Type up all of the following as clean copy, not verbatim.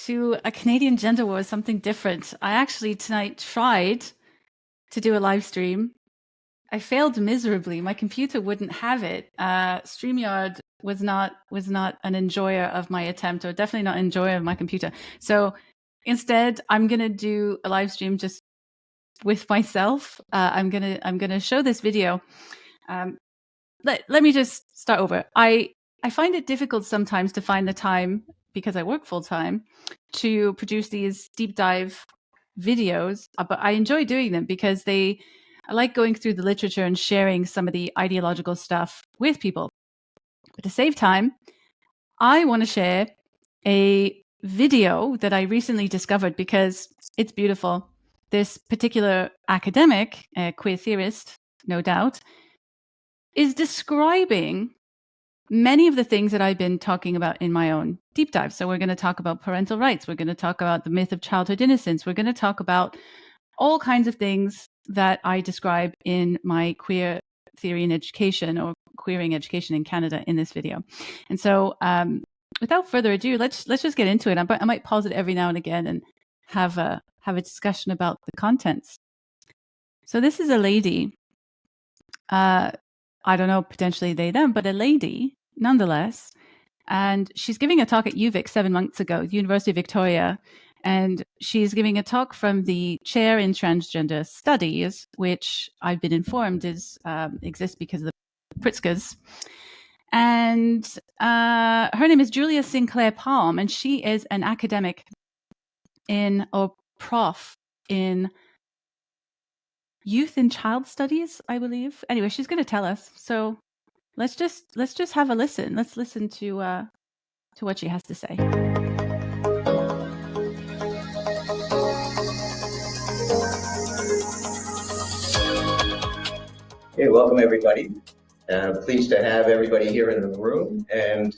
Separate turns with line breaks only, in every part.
To a Canadian gender war, something different. I actually tonight tried to do a live stream. I failed miserably. My computer wouldn't have it. StreamYard was not an enjoyer of my attempt, or definitely not an enjoyer of my computer. So instead, I'm gonna do a live stream just with myself. I'm gonna show this video. Let me just start over. I find it difficult sometimes to find the time, because I work full time, to produce these deep dive videos, but I enjoy doing them because I like going through the literature and sharing some of the ideological stuff with people. But to save time, I want to share a video that I recently discovered because it's beautiful. This particular academic, a queer theorist, no doubt, is describing many of the things that I've been talking about in my own deep dive. So we're going to talk about parental rights. We're going to talk about the myth of childhood innocence. We're going to talk about all kinds of things that I describe in my queer theory in education, or queering education in Canada, in this video. And so without further ado, let's just get into it. I might pause it every now and again and have a discussion about the contents. So this is a lady, I don't know, potentially they, them, but a lady nonetheless. And she's giving a talk at UVic 7 months ago, University of Victoria. And she's giving a talk from the chair in transgender studies, which I've been informed exists because of the Pritzkers. And her name is Julia Sinclair-Palm, and she is an academic or prof in youth and child studies, I believe. Anyway, she's going to tell us. So let's just have a listen. Let's listen to what she has to say.
Hey, welcome everybody. Pleased to have everybody here in the room, and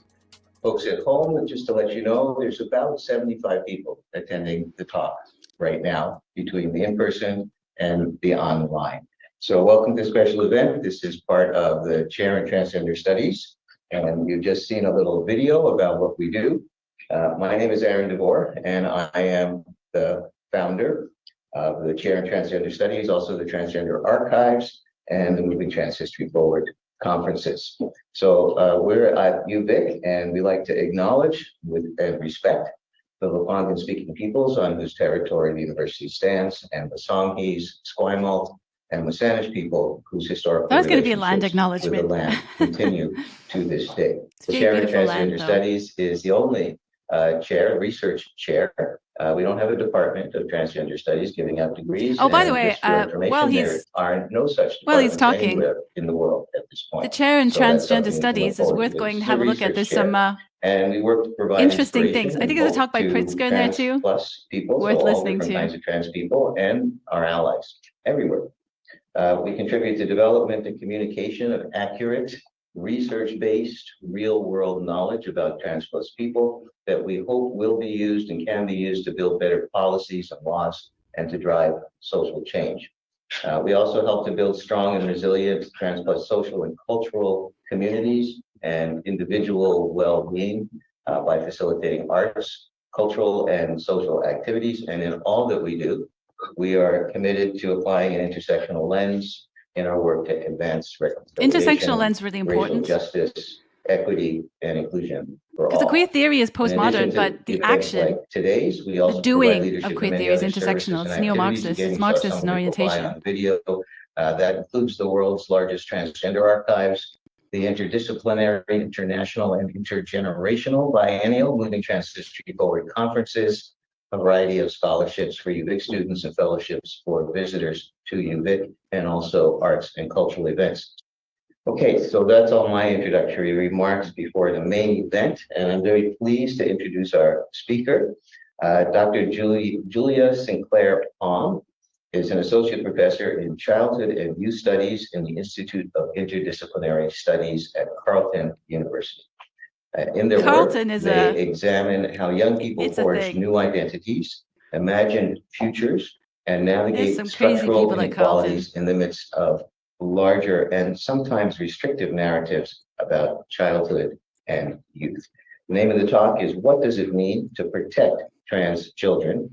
folks at home. Just to let you know, there's about 75 people attending the talk right now, between the in-person and the online. So welcome to this special event. This is part of the Chair in Transgender Studies, and you've just seen a little video about what we do. My name is Aaron DeVore, and I am the founder of the Chair in Transgender Studies, also the Transgender Archives, and the Moving Trans History Forward conferences. So we're at UVic, and we like to acknowledge and respect the Lekwungen speaking peoples on whose territory the university stands, and the Songhees, Esquimalt, and Wasanich people whose historical
There's going to be a land acknowledgement
with the land continue to this day. The
very
Chair in
beautiful
Transgender
land,
Studies is the only research chair. We don't have a department of transgender studies giving out degrees.
Oh, by the way,
there are no such departments anywhere in the world at this point.
The chair in transgender studies is worth going to have a look at. There's some
and we work to provide
interesting things. I think there's a talk by Pritzker in there too.
Plus people,
worth
so
listening
all different
to.
kinds of trans people and our allies everywhere. We contribute to development and communication of accurate, research-based, real-world knowledge about trans plus people that we hope will be used and can be used to build better policies and laws and to drive social change. We also help to build strong and resilient trans plus social and cultural communities and individual well-being by facilitating arts, cultural and social activities. And in all that we do, we are committed to applying an intersectional lens in our work to advance
intersectional lens really important.
Racial justice, equity, and inclusion for all.
Because the queer theory is postmodern, but the action,
like today's, we also
the doing of queer theory is intersectional. It's neo-Marxist. It's Marxist in orientation.
Video that includes the world's largest transgender archives, the interdisciplinary, international, and intergenerational biennial Moving Trans History Forward conferences, a variety of scholarships for UVic students and fellowships for visitors to UVic, and also arts and cultural events. Okay, so that's all my introductory remarks before the main event, and I'm very pleased to introduce our speaker. Dr. Julia Sinclair-Palm is an associate professor in childhood and youth studies in the Institute of Interdisciplinary Studies at Carleton University. In their
Carleton
work, they examine how young people forge new identities, imagine futures, and navigate structural inequalities in the midst of larger and sometimes restrictive narratives about childhood and youth. The name of the talk is What Does It Mean to Protect Trans Children?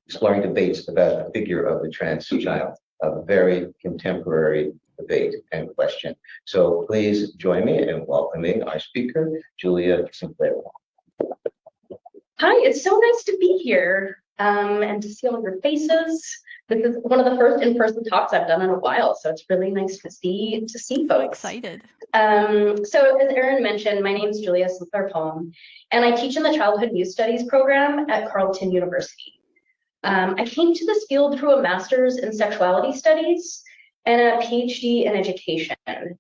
Exploring debates about the figure of the trans child, a very contemporary debate and question. So please join me in welcoming our speaker, Julia Sinclair-Palm.
Hi, it's so nice to be here and to see all of your faces. This is one of the first in-person talks I've done in a while, so it's really nice to see folks.
So excited.
So as Erin mentioned, my name is Julia Sinclair-Palm, and I teach in the Childhood Youth Studies program at Carleton University. I came to this field through a master's in sexuality studies and a PhD in education.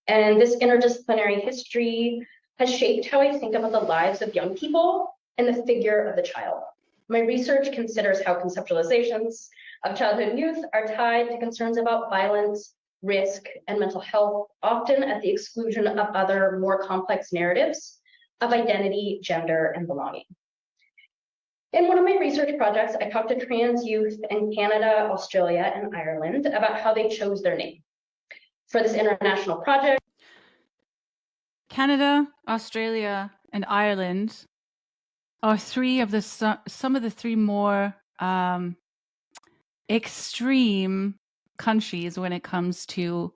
And this interdisciplinary history has shaped how I think about the lives of young people and the figure of the child. My research considers how conceptualizations of childhood and youth are tied to concerns about violence, risk, and mental health, often at the exclusion of other more complex narratives of identity, gender, and belonging. In one of my research projects, I talked to trans youth in Canada, Australia, and Ireland about how they chose their name. For this international project,
Canada, Australia, and Ireland are some of the three more extreme countries when it comes to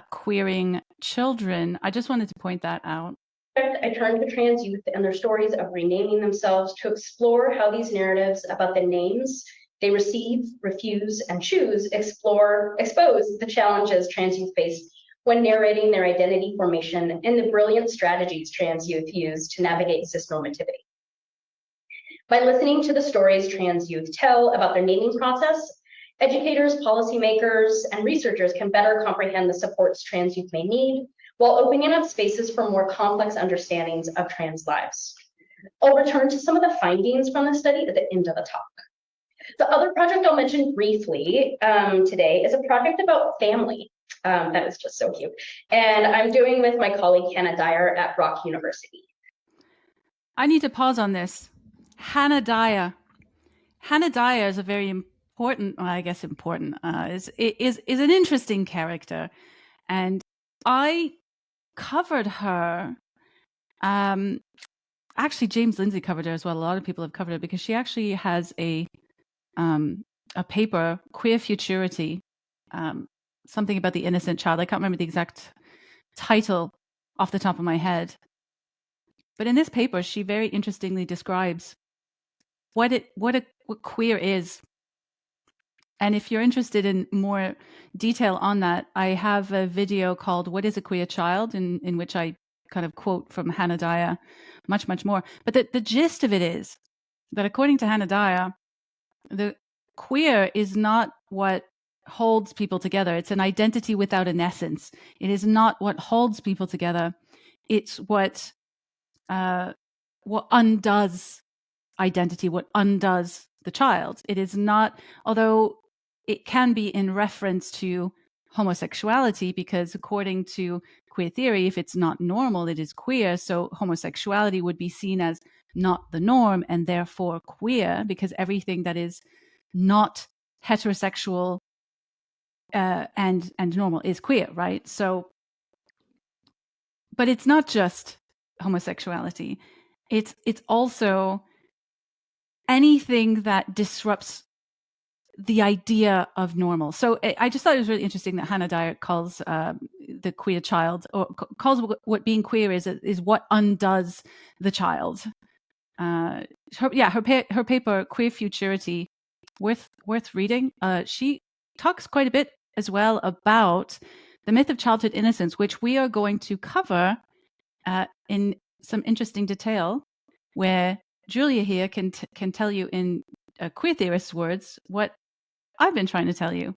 queering children. I just wanted to point that out.
I turned to trans youth and their stories of renaming themselves to explore how these narratives about the names they receive, refuse, and choose expose the challenges trans youth face when narrating their identity formation and the brilliant strategies trans youth use to navigate cisnormativity. By listening to the stories trans youth tell about their naming process, educators, policymakers, and researchers can better comprehend the supports trans youth may need, while opening up spaces for more complex understandings of trans lives. I'll return to some of the findings from the study at the end of the talk. The other project I'll mention briefly today is a project about family. That is just so cute. And I'm doing with my colleague Hannah Dyer at Brock University.
I need to pause on this. Hannah Dyer. Hannah Dyer is a very important, well, I guess important, is an interesting character. And I covered her. Actually, James Lindsay covered her as well. A lot of people have covered her because she actually has a paper, Queer Futurity, something about the innocent child. I can't remember the exact title off the top of my head. But in this paper, she very interestingly describes what queer is. And if you're interested in more detail on that, I have a video called What is a Queer Child, in which I kind of quote from Hannah Dyer much, much more. But the gist of it is that according to Hannah Dyer, the queer is not what holds people together. It's an identity without an essence. It is not what holds people together. It's what undoes identity, what undoes the child. It is not, although it can be in reference to homosexuality, because according to queer theory, if it's not normal, it is queer. So homosexuality would be seen as not the norm and therefore queer, because everything that is not heterosexual and normal is queer, right? So, but it's not just homosexuality. It's also anything that disrupts the idea of normal. So I just thought it was really interesting that Hannah Dyer calls the queer child, or calls what being queer is what undoes the child. Her paper, Queer Futurity, worth reading. She talks quite a bit as well about the myth of childhood innocence, which we are going to cover in some interesting detail, where Julia here can tell you in a queer theorist's words what I've been trying to tell you.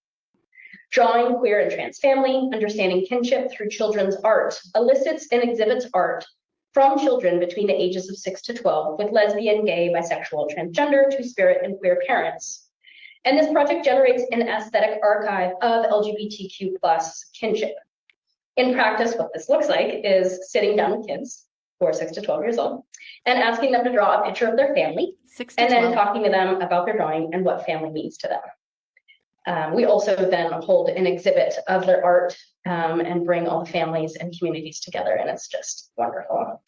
Drawing queer and trans family, understanding kinship through children's art, elicits and exhibits art from children between the ages of 6 to 12 with lesbian, gay, bisexual, transgender, two-spirit, and queer parents. And this project generates an aesthetic archive of LGBTQ+ kinship. In practice, what this looks like is sitting down with kids who are 6 to 12 years old and asking them to draw a picture of their family, and then talking to them about their drawing and what family means to them. We also then hold an exhibit of their art and bring all the families and communities together, and it's just wonderful.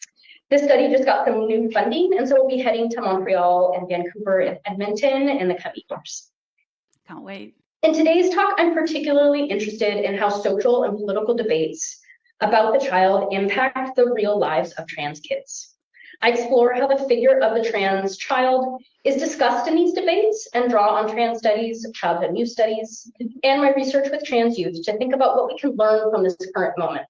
This study just got some new funding, and so we'll be heading to Montreal and Vancouver and Edmonton in the coming years.
Can't wait.
In today's talk, I'm particularly interested in how social and political debates about the child impact the real lives of trans kids. I explore how the figure of the trans child is discussed in these debates and draw on trans studies, childhood youth studies, and my research with trans youth to think about what we can learn from this current moment.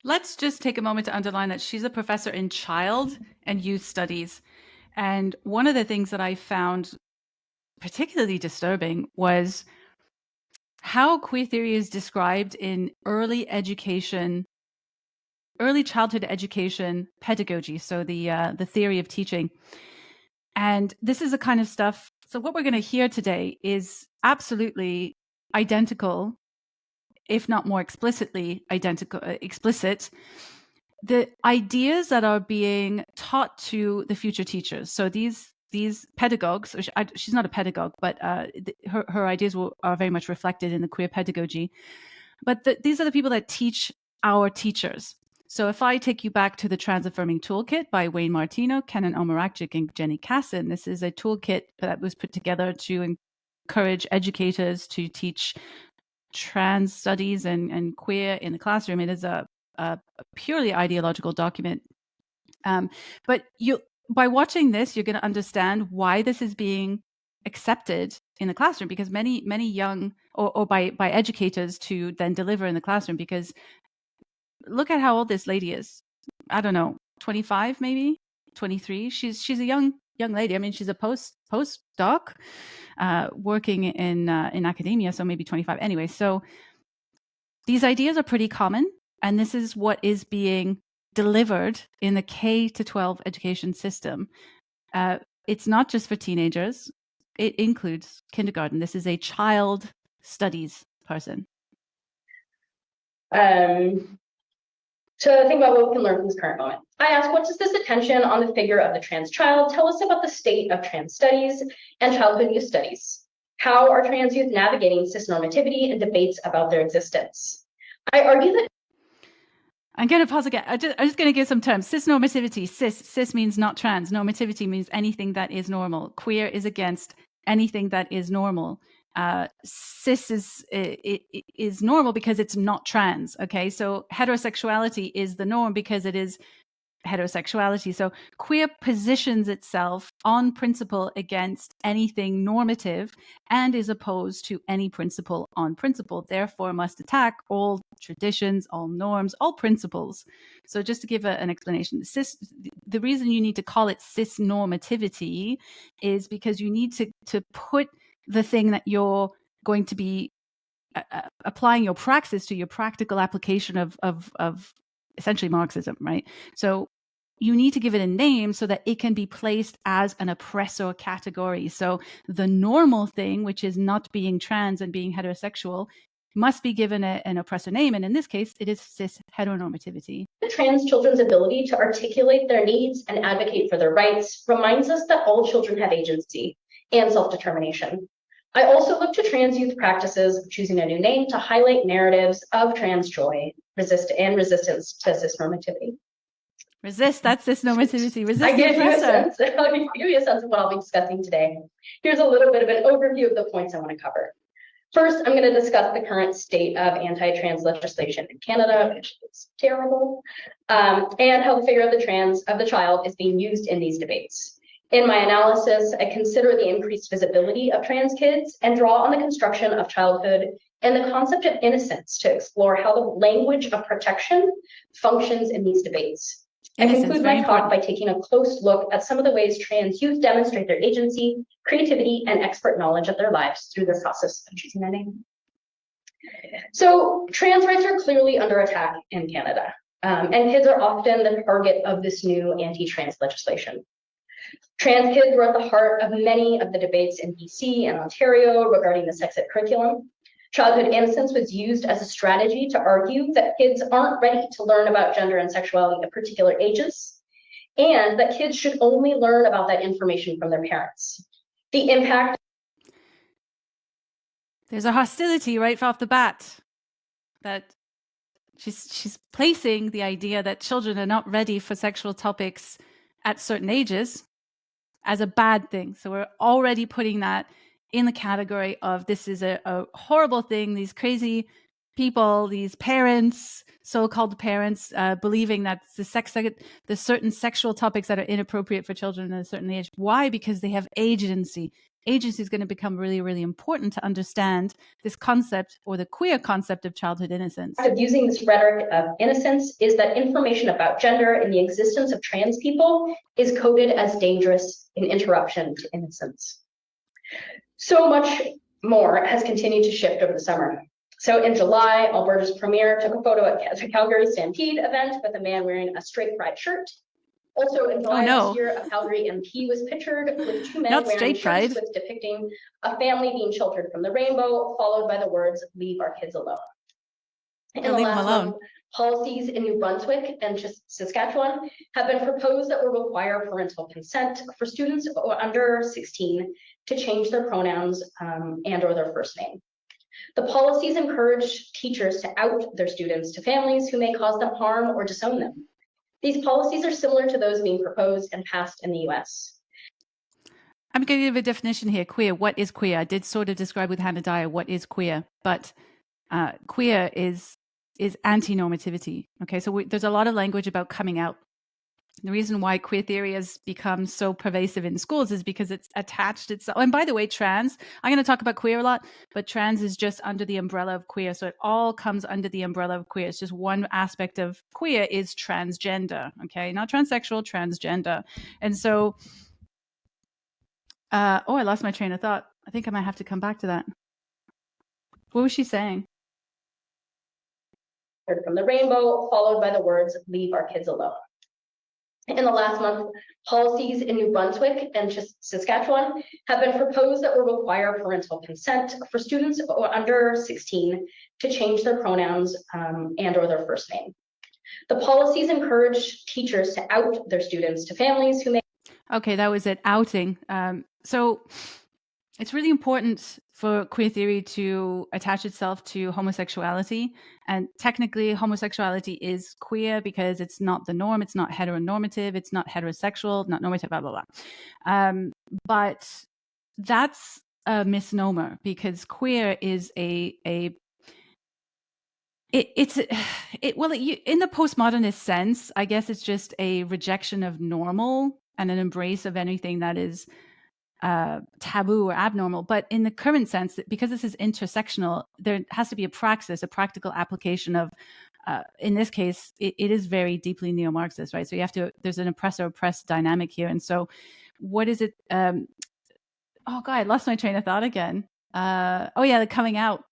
Let's just take a moment to underline that she's a professor in child and youth studies. And one of the things that I found particularly disturbing was how queer theory is described in early education, early childhood education pedagogy, so the theory of teaching. And this is the kind of stuff, so what we're going to hear today is absolutely identical, if not more explicit, the ideas that are being taught to the future teachers. So these pedagogues, she's not a pedagogue, but her ideas are very much reflected in the queer pedagogy. But these are the people that teach our teachers. So if I take you back to the Trans-Affirming Toolkit by Wayne Martino, Kenan Omarakchik, and Jenny Casson, this is a toolkit that was put together to encourage educators to teach trans studies and queer in the classroom. It is a purely ideological document. But by watching this, you're going to understand why this is being accepted in the classroom, because many young or by educators to then deliver in the classroom, because look at how old this lady is. I don't know, 25 maybe, 23. She's a young lady. I mean, she's a postdoc working in academia, so maybe 25 anyway. So these ideas are pretty common, and this is what is being delivered in the K-12 education system. It's not just for teenagers. It includes kindergarten. This is a child studies person.
To think about what we can learn from this current moment. I ask, what does this attention on the figure of the trans child tell us about the state of trans studies and childhood youth studies? How are trans youth navigating cisnormativity and debates about their existence? I argue that
I'm going to pause again. I'm just going to give some terms. Cisnormativity. Cis means not trans. Normativity means anything that is normal. Queer is against anything that is normal. Cis is normal because it's not trans. Okay, so heterosexuality is the norm because it is heterosexuality. So queer positions itself on principle against anything normative and is opposed to any principle on principle, therefore must attack all traditions, all norms, all principles. So just to give an explanation, the reason you need to call it cisnormativity is because you need to put the thing that you're going to be applying your praxis to, your practical application of essentially Marxism, right? So you need to give it a name so that it can be placed as an oppressor category. So the normal thing, which is not being trans and being heterosexual, must be given an oppressor name. And in this case, it is cis heteronormativity.
The trans children's ability to articulate their needs and advocate for their rights reminds us that all children have agency and self-determination. I also look to trans youth practices of choosing a new name to highlight narratives of trans joy, resistance to cisnormativity.
Resist, that's cisnormativity. Resist
I
the
give you a
oppressor.
sense. I'll give you a sense of what I'll be discussing today. Here's a little bit of an overview of the points I want to cover. First, I'm going to discuss the current state of anti-trans legislation in Canada, which is terrible, and how the figure of the child is being used in these debates. In my analysis, I consider the increased visibility of trans kids and draw on the construction of childhood and the concept of innocence to explore how the language of protection functions in these debates. I conclude my talk by taking a close look at some of the ways trans youth demonstrate their agency, creativity, and expert knowledge of their lives through the process of choosing a name. So trans rights are clearly under attack in Canada, and kids are often the target of this new anti-trans legislation. Trans kids were at the heart of many of the debates in BC and Ontario regarding the sex ed curriculum. Childhood innocence was used as a strategy to argue that kids aren't ready to learn about gender and sexuality at particular ages, and that kids should only learn about that information from their parents. The impact.
There's a hostility right off the bat that She's placing the idea that children are not ready for sexual topics at certain ages as a bad thing. So we're already putting that in the category of this is a horrible thing. These crazy people, these parents, so-called parents, believing that the certain sexual topics that are inappropriate for children at a certain age. Why? Because they have agency. Agency is going to become really, really important to understand this concept, or the queer concept, of childhood innocence.
Of using this rhetoric of innocence is that information about gender and the existence of trans people is coded as dangerous in interruption to innocence. So much more has continued to shift over the summer. So in July, Alberta's premier took a photo at the Calgary Stampede event with a man wearing a straight pride shirt. Also in July this year, a Calgary MP was pictured with two men wearing shirts with depicting a family being sheltered from the rainbow, followed by the words, "Leave our kids alone." In the last month, policies in New Brunswick and Saskatchewan have been proposed that will require parental consent for students under 16 to change their pronouns and or their first name. The policies encourage teachers to out their students to families who may cause them harm or disown them. These policies are similar to those being proposed and passed in the US.
I'm going to give a definition here. Queer. What is queer? I did sort of describe with Hannah Dyer what is queer, but queer is anti-normativity. Okay, so there's a lot of language about coming out. The reason why queer theory has become so pervasive in schools is because it's attached itself. And by the way, trans, I'm going to talk about queer a lot, but trans is just under the umbrella of queer. So it all comes under the umbrella of queer. It's just one aspect of queer is transgender. Okay, not transsexual, transgender. And so, I lost my train of thought. I think I might have to come back to that. What was she saying?
From the rainbow, followed by the words, "Leave our kids alone." In the last month, policies in New Brunswick and Saskatchewan have been proposed that will require parental consent for students under 16 to change their pronouns and or their first name. The policies encourage teachers to out their students to families who may...
Okay, that was it, outing. So it's really important for queer theory to attach itself to homosexuality. And technically, homosexuality is queer because it's not the norm. It's not heteronormative. It's not heterosexual, not normative, blah, blah, blah. But that's a misnomer, because queer is in the postmodernist sense, I guess it's just a rejection of normal and an embrace of anything that is taboo or abnormal. But in the current sense, because this is intersectional, there has to be a praxis, a practical application of, in this case, it is very deeply neo-Marxist, right? So there's an oppressor-oppressed dynamic here. And so what is it? Oh God, I lost my train of thought again. The coming out.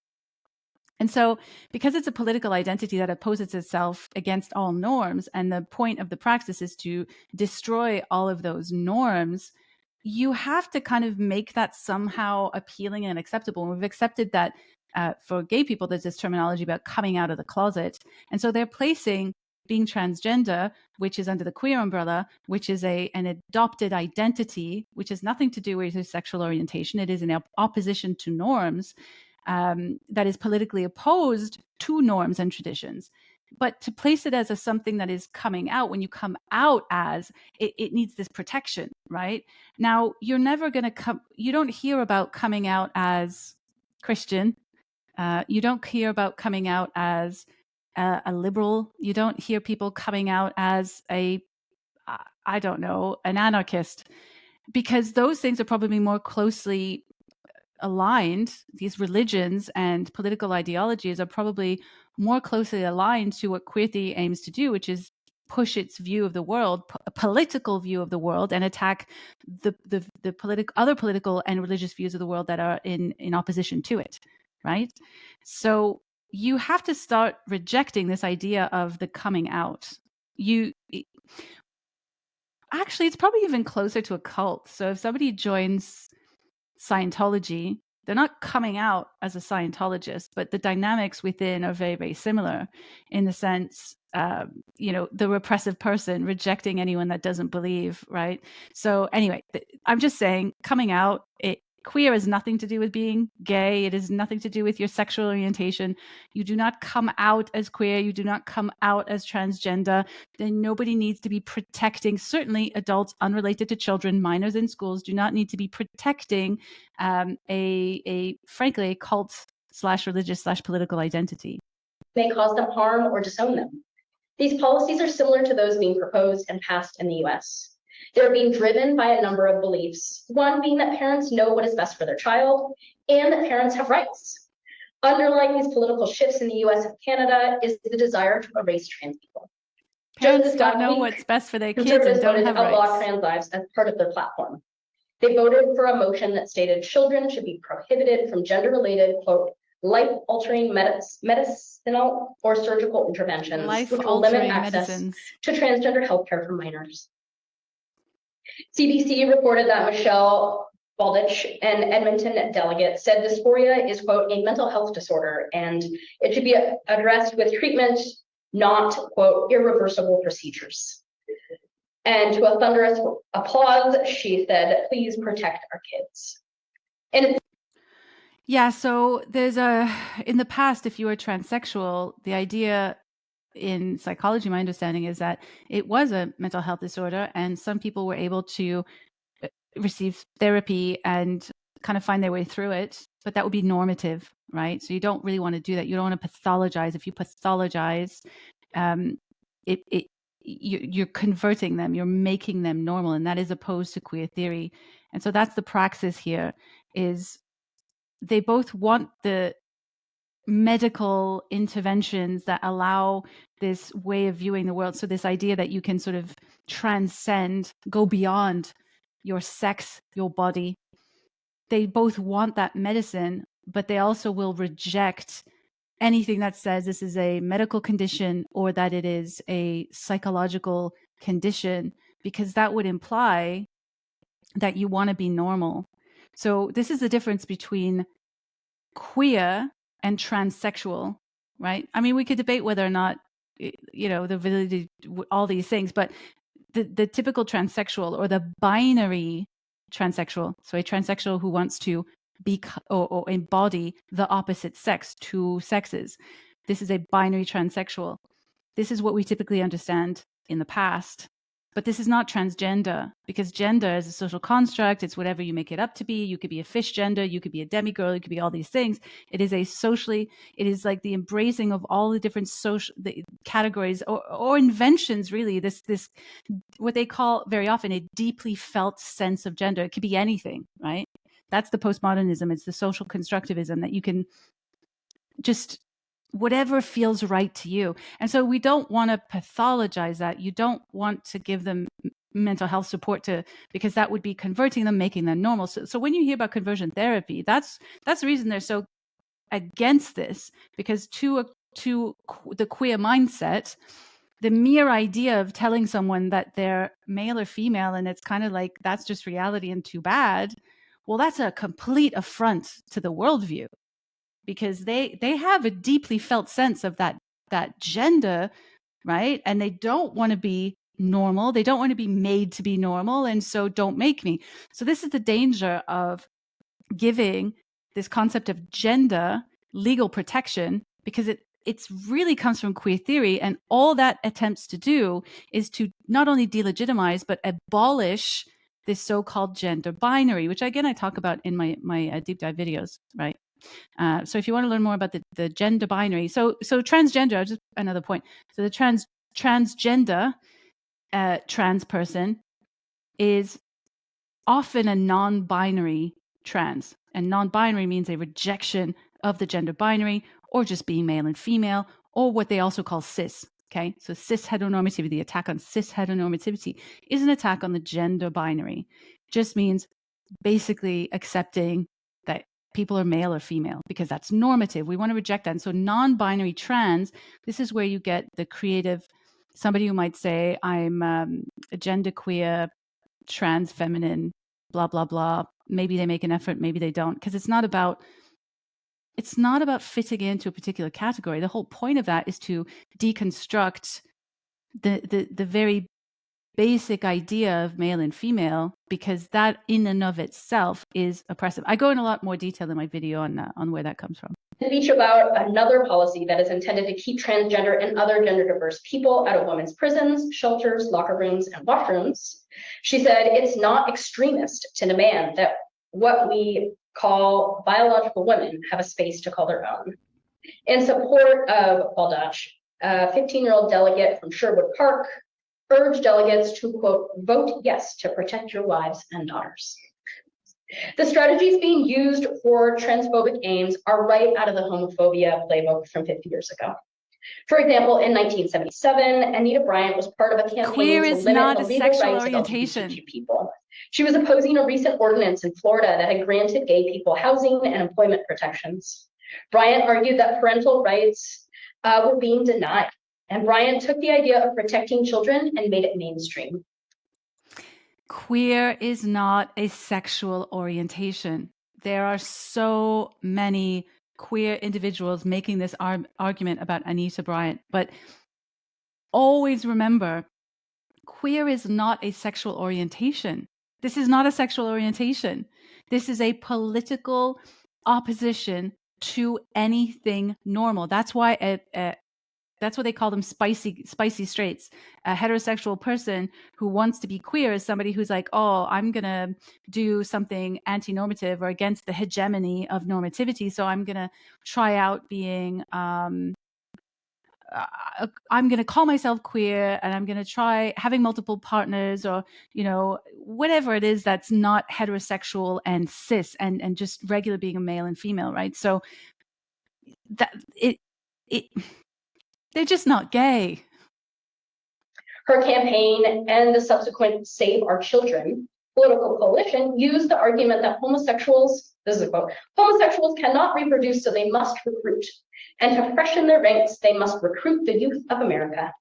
And so because it's a political identity that opposes itself against all norms, and the point of the praxis is to destroy all of those norms, you have to kind of make that somehow appealing and acceptable. And we've accepted that for gay people, there's this terminology about coming out of the closet. And so they're placing being transgender, which is under the queer umbrella, which is an adopted identity, which has nothing to do with your sexual orientation. It is in opposition to norms, that is politically opposed to norms and traditions. But to place it as something that is coming out, when you come out as, it needs this protection, right? Now, you're never going to you don't hear about coming out as Christian. You don't hear about coming out as a liberal. You don't hear people coming out as an anarchist, because those things are probably more closely aligned. These religions and political ideologies are probably more closely aligned to what queer theory aims to do, which is push its view of the world, a political view of the world, and attack the other political and religious views of the world that are in opposition to it, right? So you have to start rejecting this idea of the coming out. Actually, it's probably even closer to a cult. So if somebody joins Scientology, they're not coming out as a Scientologist, but the dynamics within are very, very similar in the sense, the repressive person rejecting anyone that doesn't believe, right? So anyway, I'm just saying, coming out, Queer has nothing to do with being gay. It has nothing to do with your sexual orientation. You do not come out as queer. You do not come out as transgender. Then nobody needs to be protecting. Certainly, adults unrelated to children, minors in schools, do not need to be protecting frankly, a cult/religious/political identity.
May cause them harm or disown them. These policies are similar to those being proposed and passed in the US. They're being driven by a number of beliefs, one being that parents know what is best for their child and that parents have rights. Underlying these political shifts in the US and Canada is the desire to erase trans people.
Parents don't know what's best for their kids and don't have
outlaw
rights.
trans lives as part of their platform. They voted for a motion that stated children should be prohibited from gender-related, quote, life-altering medicinal or surgical interventions, which will limit access to transgender healthcare for minors. CBC reported that Michelle Baldich, an Edmonton delegate, said dysphoria is, quote, a mental health disorder, and it should be addressed with treatment, not, quote, irreversible procedures. And to a thunderous applause, she said, please protect our kids. And
yeah, so there's in the past, if you were transsexual, the idea in psychology, my understanding is that it was a mental health disorder, and some people were able to receive therapy and kind of find their way through it, but that would be normative, right? So you don't really want to do that. You don't want to pathologize. If you pathologize, you're converting them, you're making them normal, and that is opposed to queer theory. And so that's the praxis here, is they both want the medical interventions that allow this way of viewing the world. So this idea that you can sort of transcend, go beyond your sex, your body. They both want that medicine, but they also will reject anything that says this is a medical condition or that it is a psychological condition, because that would imply that you want to be normal. So this is the difference between queer and transsexual, right? I mean, we could debate whether or not, the validity, all these things, but the typical transsexual or the binary transsexual, so a transsexual who wants to be or embody the opposite sex, two sexes. This is a binary transsexual. This is what we typically understand in the past. But this is not transgender, because gender is a social construct. It's whatever you make it up to be. You could be a fish gender. You could be a demigirl. You could be all these things. It is it is like the embracing of all the different social categories or inventions, really. This what they call very often a deeply felt sense of gender. It could be anything, right? That's the postmodernism. It's the social constructivism that you can just whatever feels right to you. And so we don't want to pathologize that. You don't want to give them mental health support because that would be converting them, making them normal. So when you hear about conversion therapy, that's the reason they're so against this, because to the queer mindset, the mere idea of telling someone that they're male or female and it's kind of like that's just reality and too bad, well, that's a complete affront to the worldview, because they have a deeply felt sense of that gender, right? And they don't want to be normal. They don't want to be made to be normal. And so don't make me. So this is the danger of giving this concept of gender legal protection, because it's really comes from queer theory. And all that attempts to do is to not only delegitimize, but abolish this so-called gender binary, which again, I talk about in my deep dive videos, right? So if you want to learn more about the gender binary, so transgender, just another point. So the transgender trans person is often a non-binary trans, and non-binary means a rejection of the gender binary, or just being male and female, or what they also call cis. Okay, so cis heteronormativity, the attack on cis heteronormativity is an attack on the gender binary. Just means basically accepting that people are male or female, because that's normative. We want to reject that. And so non-binary trans, this is where you get the creative, somebody who might say, I'm a genderqueer, trans feminine, blah, blah, blah. Maybe they make an effort, maybe they don't, because it's not about fitting into a particular category. The whole point of that is to deconstruct the very basic idea of male and female, because that in and of itself is oppressive. I go in a lot more detail in my video on where that comes from.
Speech about another policy that is intended to keep transgender and other gender diverse people out of women's prisons, shelters, locker rooms, and washrooms. She said, it's not extremist to demand that what we call biological women have a space to call their own. In support of Paul Dutch, a 15-year-old delegate from Sherwood Park urged delegates to, quote, vote yes to protect your wives and daughters. The strategies being used for transphobic aims are right out of the homophobia playbook from 50 years ago. For example, in 1977, Anita Bryant was part of a campaign
Queer
to
is
limit
not
the
a
legal
sexual
rights
orientation.
of LGBTQ people. She was opposing a recent ordinance in Florida that had granted gay people housing and employment protections. Bryant argued that parental rights were being denied, and Bryant took the idea of protecting children and made it mainstream.
Queer is not a sexual orientation. There are so many queer individuals making this argument about Anita Bryant, but always remember, queer is not a sexual orientation. This is not a sexual orientation. This is a political opposition to anything normal. That's why that's what they call them, spicy straights. A heterosexual person who wants to be queer is somebody who's like, oh, I'm going to do something anti-normative or against the hegemony of normativity. So I'm going to try out being, I'm going to call myself queer, and I'm going to try having multiple partners, or, whatever it is that's not heterosexual and cis and just regular being a male and female, right? So that they're just not gay.
Her campaign and the subsequent Save Our Children political coalition used the argument that homosexuals, this is a quote, homosexuals cannot reproduce, so they must recruit. And to freshen their ranks, they must recruit the youth of America.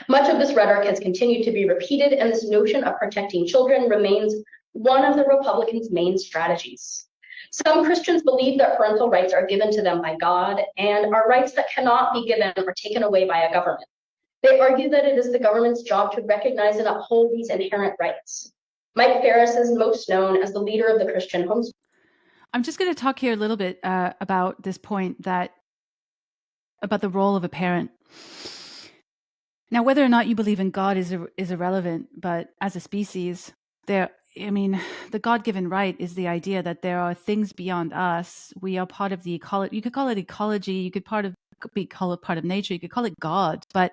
Much of this rhetoric has continued to be repeated, and this notion of protecting children remains one of the Republicans' main strategies. Some Christians believe that parental rights are given to them by God and are rights that cannot be given or taken away by a government. They argue that it is the government's job to recognize and uphold these inherent rights. Mike Ferris is most known as the leader of the Christian homeschool.
I'm just going to talk here a little bit about this point about the role of a parent. Now, whether or not you believe in God is irrelevant, but as a species, the God-given right is the idea that there are things beyond us. We are part of the ecology. You could call it ecology. You could call it part of nature. You could call it God. But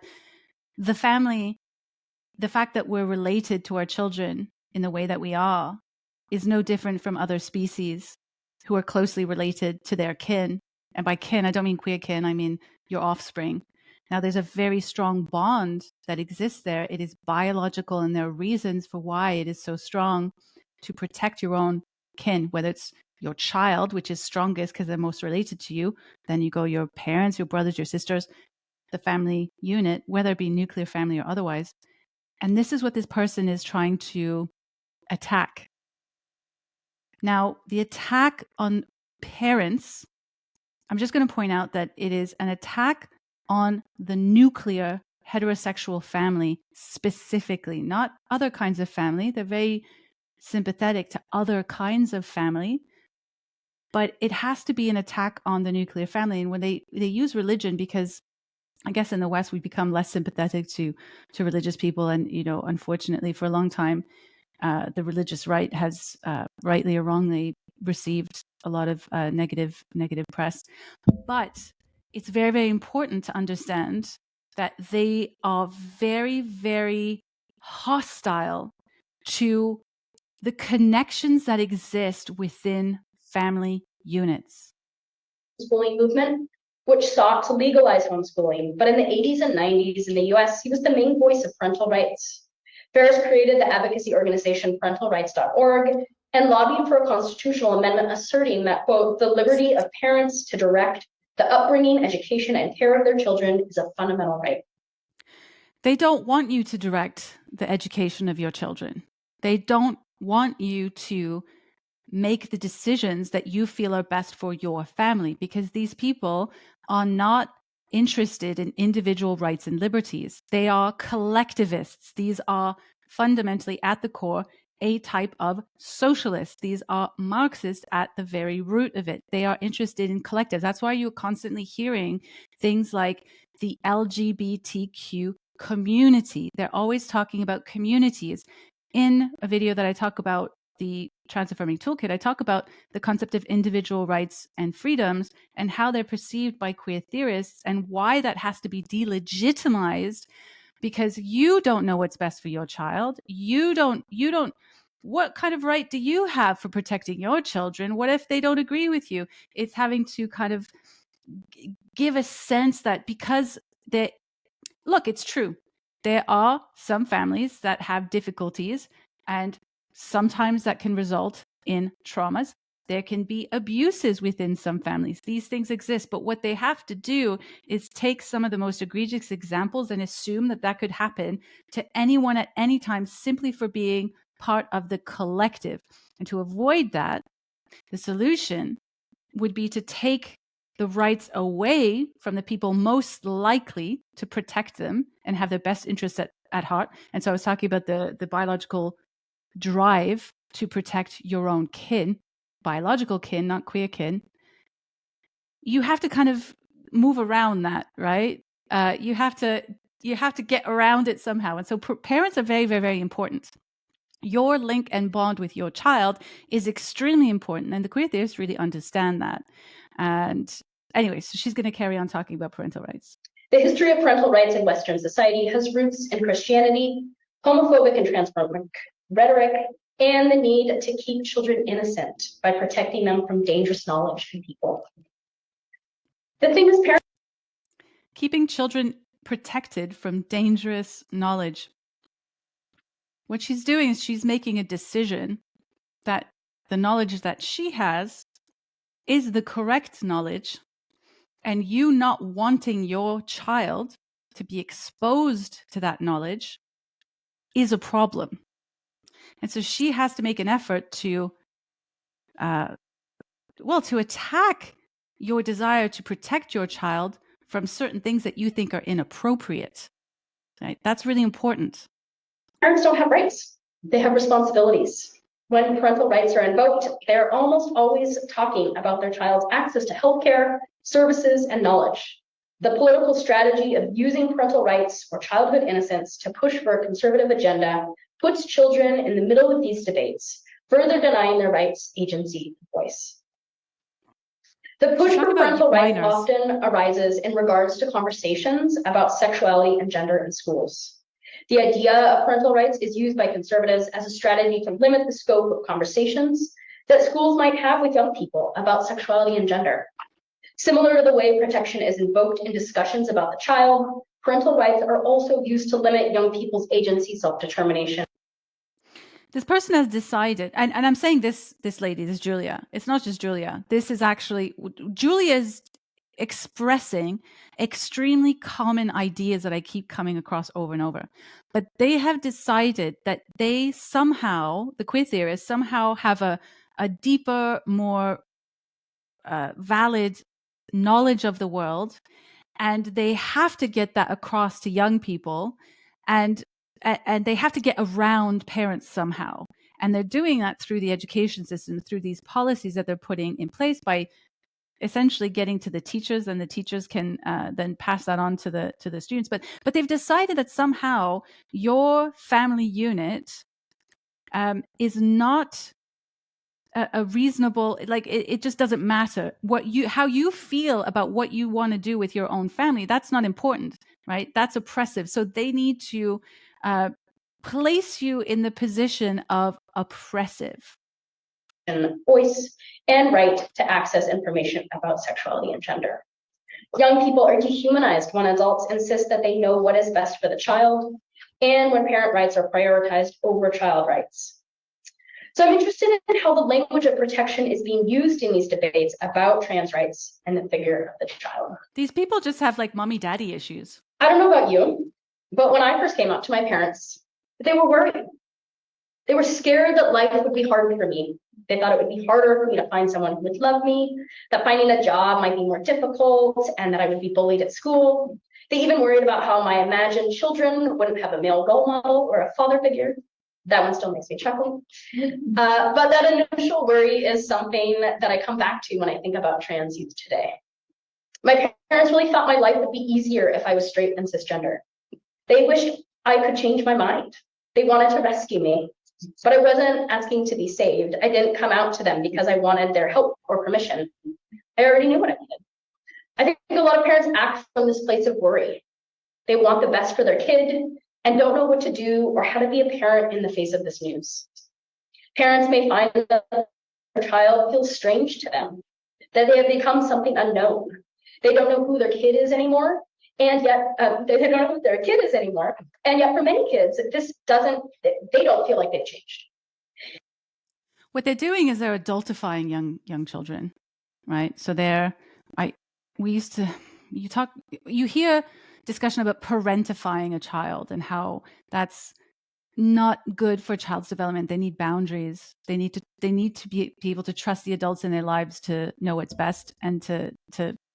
the family, the fact that we're related to our children in the way that we are, is no different from other species who are closely related to their kin. And by kin, I don't mean queer kin. I mean your offspring. Now, there's a very strong bond that exists there. It is biological, and there are reasons for why it is so strong to protect your own kin, whether it's your child, which is strongest because they're most related to you. Then you go your parents, your brothers, your sisters, the family unit, whether it be nuclear family or otherwise. And this is what this person is trying to attack. Now, the attack on parents, I'm just going to point out that it is an attack on the nuclear heterosexual family specifically, not other kinds of family. They're very sympathetic to other kinds of family, but it has to be an attack on the nuclear family. And when they use religion, because I guess in the West, we've become less sympathetic to religious people. And, unfortunately, for a long time, the religious right has rightly or wrongly received a lot of negative press. But it's very, very important to understand that they are very, very hostile to the connections that exist within family units.
Homeschooling movement, which sought to legalize homeschooling, but in the 80s and 90s in the US, he was the main voice of parental rights. Ferris created the advocacy organization parentalrights.org and lobbied for a constitutional amendment asserting that, quote, the liberty of parents to direct the upbringing, education, and care of their children is a fundamental right.
They don't want you to direct the education of your children. They don't want you to make the decisions that you feel are best for your family, because these people are not interested in individual rights and liberties. They are collectivists. These are fundamentally at the core a type of socialist. These are Marxist at the very root of it. They are interested in collectives. That's why you're constantly hearing things like the LGBTQ community. They're always talking about communities. In a video that I talk about the Affirming Toolkit, I talk about the concept of individual rights and freedoms and how they're perceived by queer theorists and why that has to be delegitimized, because you don't know what's best for your child. You don't, what kind of right do you have for protecting your children? What if they don't agree with you? It's having to kind of give a sense that because look, it's true. There are some families that have difficulties, and sometimes that can result in traumas. There can be abuses within some families. These things exist, but what they have to do is take some of the most egregious examples and assume that that could happen to anyone at any time simply for being part of the collective. And to avoid that, the solution would be to take the rights away from the people most likely to protect them and have their best interests at heart. And so I was talking about the biological drive to protect your own kin, biological kin, not queer kin. You have to kind of move around that, right? You have to get around it somehow. And so parents are very, very, very important. Your link and bond with your child is extremely important, and the queer theorists really understand that. And anyway, so she's going to carry on talking about parental rights.
The history of parental rights in Western society has roots in Christianity, homophobic and transphobic rhetoric, and the need to keep children innocent by protecting them from dangerous knowledge from people. The thing is,
keeping children protected from dangerous knowledge. What she's doing is she's making a decision that the knowledge that she has is the correct knowledge, and you not wanting your child to be exposed to that knowledge is a problem. And so she has to make an effort to attack your desire to protect your child from certain things that you think are inappropriate. Right? That's really important.
Parents don't have rights. They have responsibilities. When parental rights are invoked, they're almost always talking about their child's access to healthcare, services, and knowledge. The political strategy of using parental rights or childhood innocence to push for a conservative agenda puts children in the middle of these debates, further denying their rights, agency, and voice. The push for parental rights often arises in regards to conversations about sexuality and gender in schools. The idea of parental rights is used by conservatives as a strategy to limit the scope of conversations that schools might have with young people about sexuality and gender. Similar to the way protection is invoked in discussions about the child, parental rights are also used to limit young people's agency, self-determination.
This person has decided, and I'm saying this lady, this Julia, it's not just Julia. This is actually, Julia's expressing extremely common ideas that I keep coming across over and over. But they have decided that they somehow, the queer theorists, somehow have a deeper, more valid knowledge of the world. And they have to get that across to young people. And they have to get around parents somehow. And they're doing that through the education system, through these policies that they're putting in place by essentially getting to the teachers, and the teachers can then pass that on to the students. But they've decided that somehow your family unit is not a reasonable, like it just doesn't matter how you feel about what you want to do with your own family. That's not important, right? That's oppressive. So they need to place you in the position of oppressive.
Voice and right to access information about sexuality and gender. Young people are dehumanized when adults insist that they know what is best for the child, and when parent rights are prioritized over child rights. So I'm interested in how the language of protection is being used in these debates about trans rights and the figure of the child.
These people just have like mommy-daddy issues.
I don't know about you, but when I first came out to my parents, they were worried. They were scared that life would be hard for me. They thought it would be harder for me to find someone who would love me, that finding a job might be more difficult, and that I would be bullied at school. They even worried about how my imagined children wouldn't have a male role model or a father figure. That one still makes me chuckle. But that initial worry is something that I come back to when I think about trans youth today. My parents really thought my life would be easier if I was straight and cisgender. They wished I could change my mind. They wanted to rescue me, but I wasn't asking to be saved. I didn't come out to them because I wanted their help or permission. I already knew what I needed. I think a lot of parents act from this place of worry. They want the best for their kid and don't know what to do or how to be a parent in the face of this news. Parents may find that their child feels strange to them, that they have become something unknown. They don't know who their kid is anymore, and yet they don't know who their kid is anymore. And yet for many kids, they don't feel like they've changed.
What they're doing is they're adultifying young children, right? So you hear discussion about parentifying a child and how that's not good for a child's development. They need boundaries. They need to be able to trust the adults in their lives to know what's best and to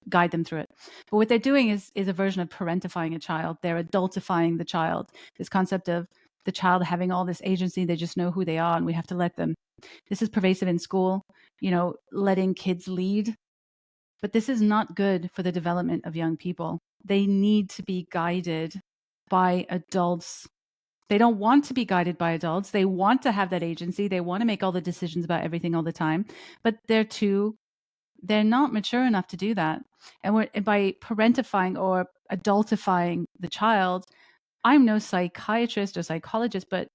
guide them through it. But what they're doing is a version of parentifying a child. They're adultifying the child. This concept of the child having all this agency, they just know who they are and we have to let them. This is pervasive in school, letting kids lead. But this is not good for the development of young people. They need to be guided by adults. They don't want to be guided by adults. They want to have that agency. They want to make all the decisions about everything all the time, but they're not mature enough to do that. And by parentifying or adultifying the child, I'm no psychiatrist or psychologist, but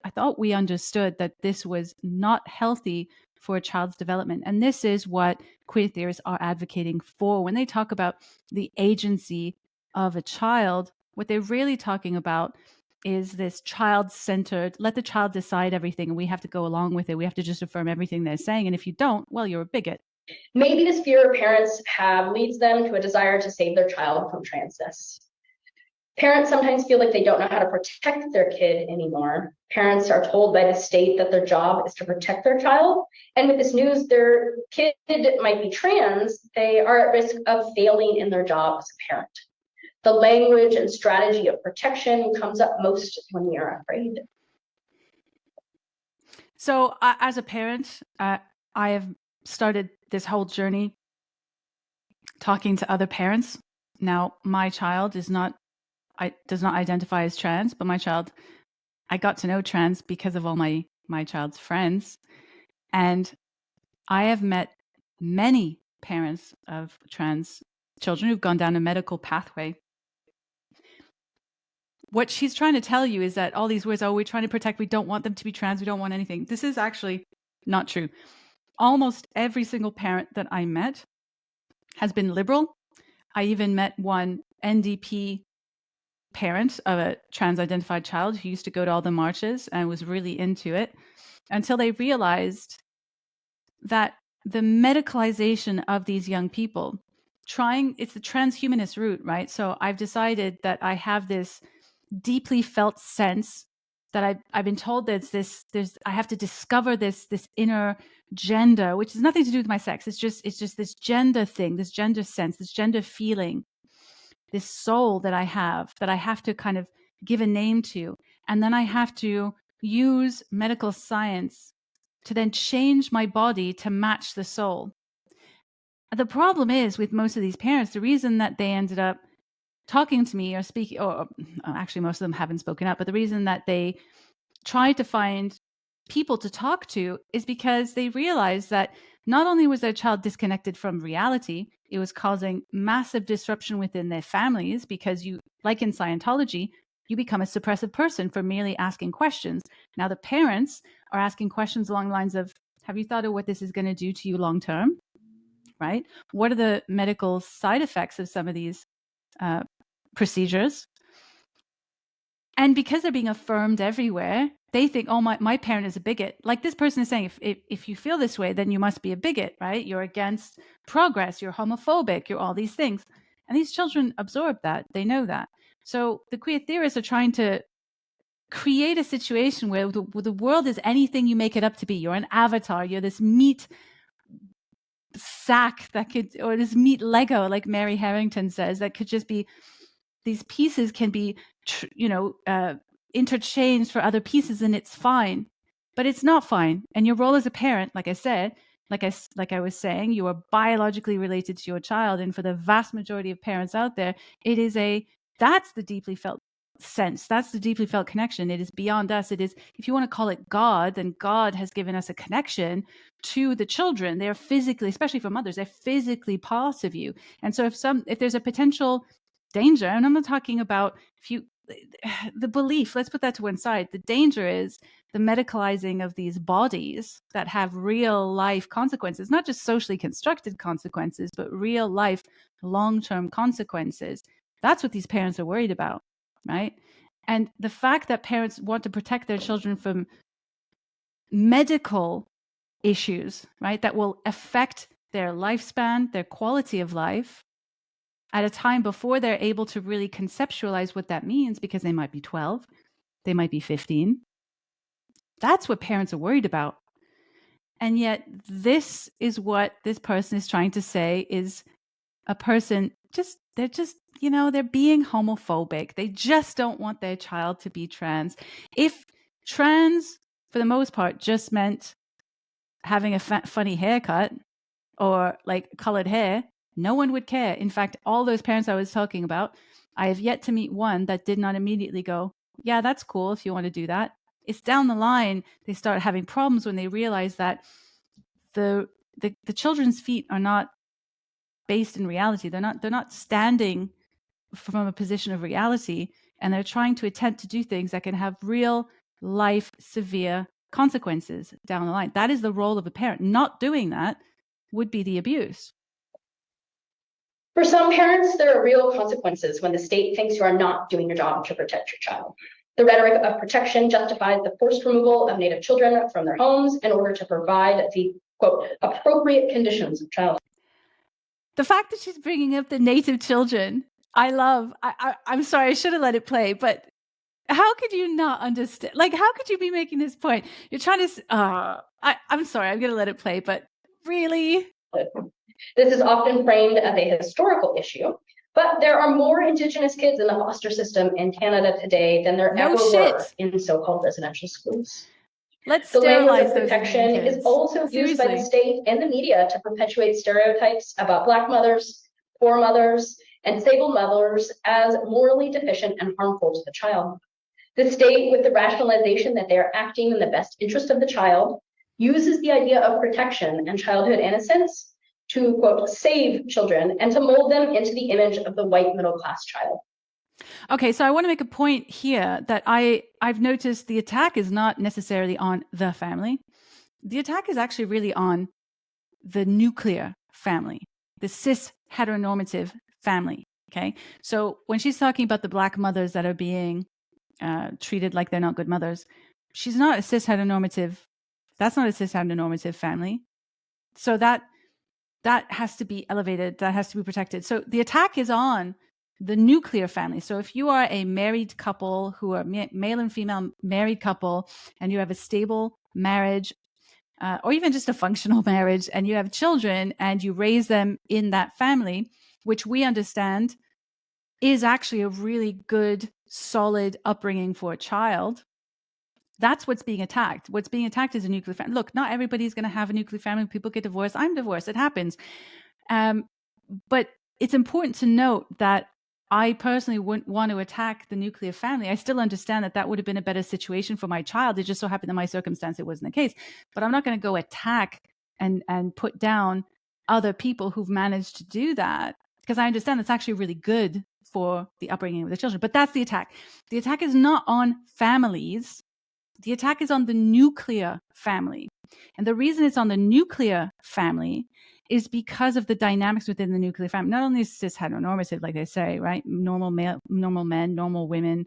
I thought we understood that this was not healthy for a child's development. And this is what queer theorists are advocating for. When they talk about the agency of a child, what they're really talking about is this child-centered, let the child decide everything and we have to go along with it. We have to just affirm everything they're saying. And if you don't, well, you're a bigot.
Maybe this fear parents have leads them to a desire to save their child from transness. Parents sometimes feel like they don't know how to protect their kid anymore. Parents are told by the state that their job is to protect their child. And with this news, their kid might be trans, they are at risk of failing in their job as a parent. The language and strategy of protection comes up most when we are afraid.
So as a parent, I have started this whole journey talking to other parents. Now, my child does not identify as trans, but my child, I got to know trans because of all my child's friends. And I have met many parents of trans children who've gone down a medical pathway. What she's trying to tell you is that all these words, we're trying to protect, we don't want them to be trans, we don't want anything. This is actually not true. Almost every single parent that I met has been liberal. I even met one NDP parent of a trans-identified child who used to go to all the marches and was really into it until they realized that the medicalization of these young people, it's the transhumanist route, right? So I've decided that I have this deeply felt sense that I've been told that I have to discover this have gender, which has nothing to do with my sex. It's just this gender thing, this gender sense, this gender feeling, this soul that I have to kind of give a name to. And then I have to use medical science to then change my body to match the soul. The problem is with most of these parents, the reason that they ended up talking to me or speaking, or actually most of them haven't spoken up, but the reason that they tried to find people to talk to is because they realized that not only was their child disconnected from reality, it was causing massive disruption within their families because like in Scientology, you become a suppressive person for merely asking questions. Now the parents are asking questions along the lines of, have you thought of what this is going to do to you long term? Right? What are the medical side effects of some of these procedures? And because they're being affirmed everywhere, they think, oh, my parent is a bigot. Like this person is saying, if you feel this way, then you must be a bigot, right? You're against progress, you're homophobic, you're all these things. And these children absorb that, they know that. So the queer theorists are trying to create a situation where the world is anything you make it up to be. You're an avatar. You're this meat sack that could, or this meat Lego, like Mary Harrington says, that could just be, these pieces can be, interchanged for other pieces, and it's fine. But it's not fine. And your role as a parent, like I said, like I was saying, you are biologically related to your child. And for the vast majority of parents out there, that's the deeply felt sense. That's the deeply felt connection. It is beyond us. It is, if you want to call it God, then God has given us a connection to the children. They're physically, especially for mothers, they're physically part of you. And so if there's a potential danger, and I'm not talking about the belief, let's put that to one side. The danger is the medicalizing of these bodies that have real life consequences, not just socially constructed consequences, but real life long-term consequences. That's what these parents are worried about, right? And the fact that parents want to protect their children from medical issues, right, that will affect their lifespan, their quality of life, at a time before they're able to really conceptualize what that means, because they might be 12, they might be 15. That's what parents are worried about. And yet this is what this person is trying to say is a person they're being homophobic. They just don't want their child to be trans. If trans, for the most part, just meant having a funny haircut or like colored hair, no one would care. In fact, all those parents I was talking about, I have yet to meet one that did not immediately go, yeah, that's cool if you want to do that. It's down the line they start having problems when they realize that the children's feet are not based in reality. They're not standing from a position of reality, and they're trying to attempt to do things that can have real life severe consequences down the line. That is the role of a parent. Not doing that would be the abuse.
For some parents, there are real consequences when the state thinks you are not doing your job to protect your child. The rhetoric of protection justifies the forced removal of Native children from their homes in order to provide the, quote, appropriate conditions of childhood.
The fact that she's bringing up the Native children, I love. I'm sorry, I should have let it play, but how could you not understand? Like, how could you be making this point? You're trying to, I'm sorry, I'm going to let it play, but really?
This is often framed as a historical issue, but there are more Indigenous kids in the foster system in Canada today than there ever were in so-called residential schools.
Let's
the language
sterilize
of
those
protection
kids.
is also used by the
Seriously.
state and the media to perpetuate stereotypes about Black mothers, poor mothers, and disabled mothers as morally deficient and harmful to the child. The state, with the rationalization that they are acting in the best interest of the child, uses the idea of protection and childhood innocence to, quote, save children and to mold them into the image of the white middle-class child.
Okay, so I want to make a point here that I've noticed the attack is not necessarily on the family. The attack is actually really on the nuclear family, the cis heteronormative family. Okay, so when she's talking about the Black mothers that are being treated like they're not good mothers, she's not a cis heteronormative. That's not a cis heteronormative family. So that has to be elevated. That has to be protected. So the attack is on the nuclear family. So if you are a married couple who are male and female married couple, and you have a stable marriage, or even just a functional marriage, and you have children and you raise them in that family, which we understand is actually a really good, solid upbringing for a child. That's what's being attacked. What's being attacked is a nuclear family. Look, not everybody's going to have a nuclear family. People get divorced. I'm divorced. It happens. But it's important to note that I personally wouldn't want to attack the nuclear family. I still understand that would have been a better situation for my child. It just so happened in my circumstance it wasn't the case. But I'm not going to go attack and put down other people who've managed to do that, because I understand that's actually really good for the upbringing of the children. But that's the attack. The attack is not on families. The attack is on the nuclear family. And the reason it's on the nuclear family is because of the dynamics within the nuclear family. Not only is cis heteronormative, like they say, right? Normal male, normal men, normal women,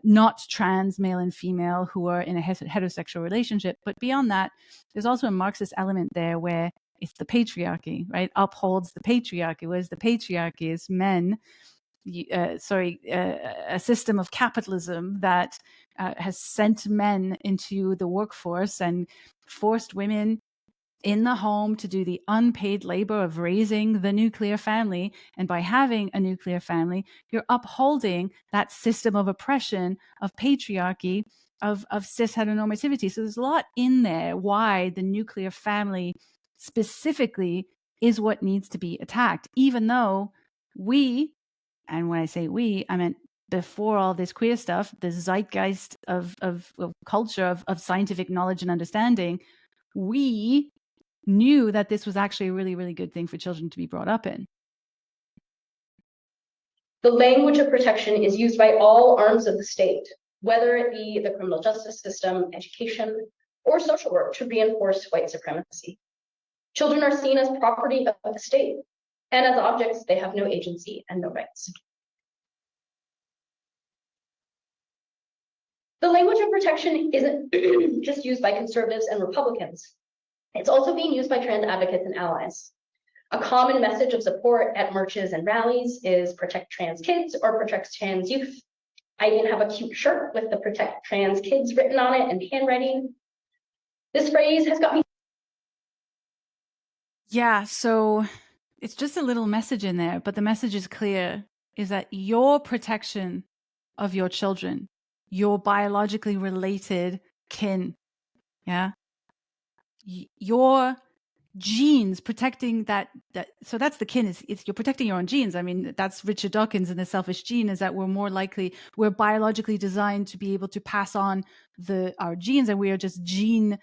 not trans male and female who are in a heterosexual relationship. But beyond that, there's also a Marxist element there where it's the patriarchy, right? Upholds the patriarchy, whereas the patriarchy is men, a system of capitalism that has sent men into the workforce and forced women in the home to do the unpaid labor of raising the nuclear family. And by having a nuclear family, you're upholding that system of oppression, of patriarchy, of cis heteronormativity. So there's a lot in there why the nuclear family specifically is what needs to be attacked, even though we, and when I say we, I meant before all this queer stuff, the zeitgeist of culture, of scientific knowledge and understanding, we knew that this was actually a really, really good thing for children to be brought up in.
The language of protection is used by all arms of the state, whether it be the criminal justice system, education, or social work, to reinforce white supremacy. Children are seen as property of the state, and as objects, they have no agency and no rights. The language of protection isn't just used by conservatives and Republicans. It's also being used by trans advocates and allies. A common message of support at marches and rallies is protect trans kids or protect trans youth. I even have a cute shirt with the protect trans kids written on it in handwriting. This phrase has got me.
Yeah, so it's just a little message in there, but the message is clear, is that your protection of your children, your biologically related kin, yeah, your genes, protecting that so that's the kin, is you're protecting your own genes. I mean, that's Richard Dawkins in The Selfish Gene, is that we're biologically designed to be able to pass on our genes, and we are just gene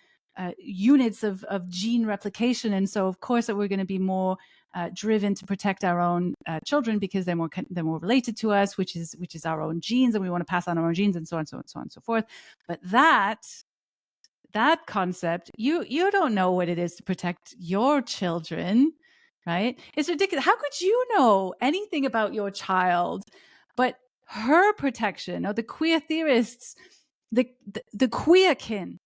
units of gene replication. And so of course that we're going to be more driven to protect our own children because they're more related to us, which is our own genes, and we want to pass on our own genes, and so on, so on, so on, so forth. But that concept, you don't know what it is to protect your children, right? It's ridiculous. How could you know anything about your child? But her protection, or the queer theorists, the queer kin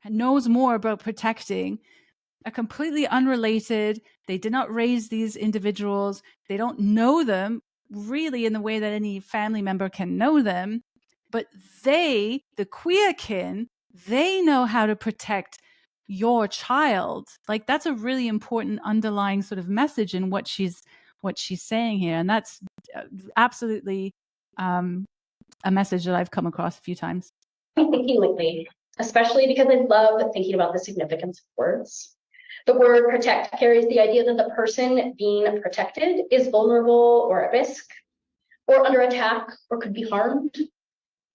knows more about protecting a completely unrelated. They did not raise these individuals. They don't know them really in the way that any family member can know them. But the queer kin, they know how to protect your child. Like, that's a really important underlying sort of message in what she's saying here. And that's absolutely a message that I've come across a few times.
I'm thinking lately, especially because I love thinking about the significance of words. The word protect carries the idea that the person being protected is vulnerable or at risk, or under attack, or could be harmed.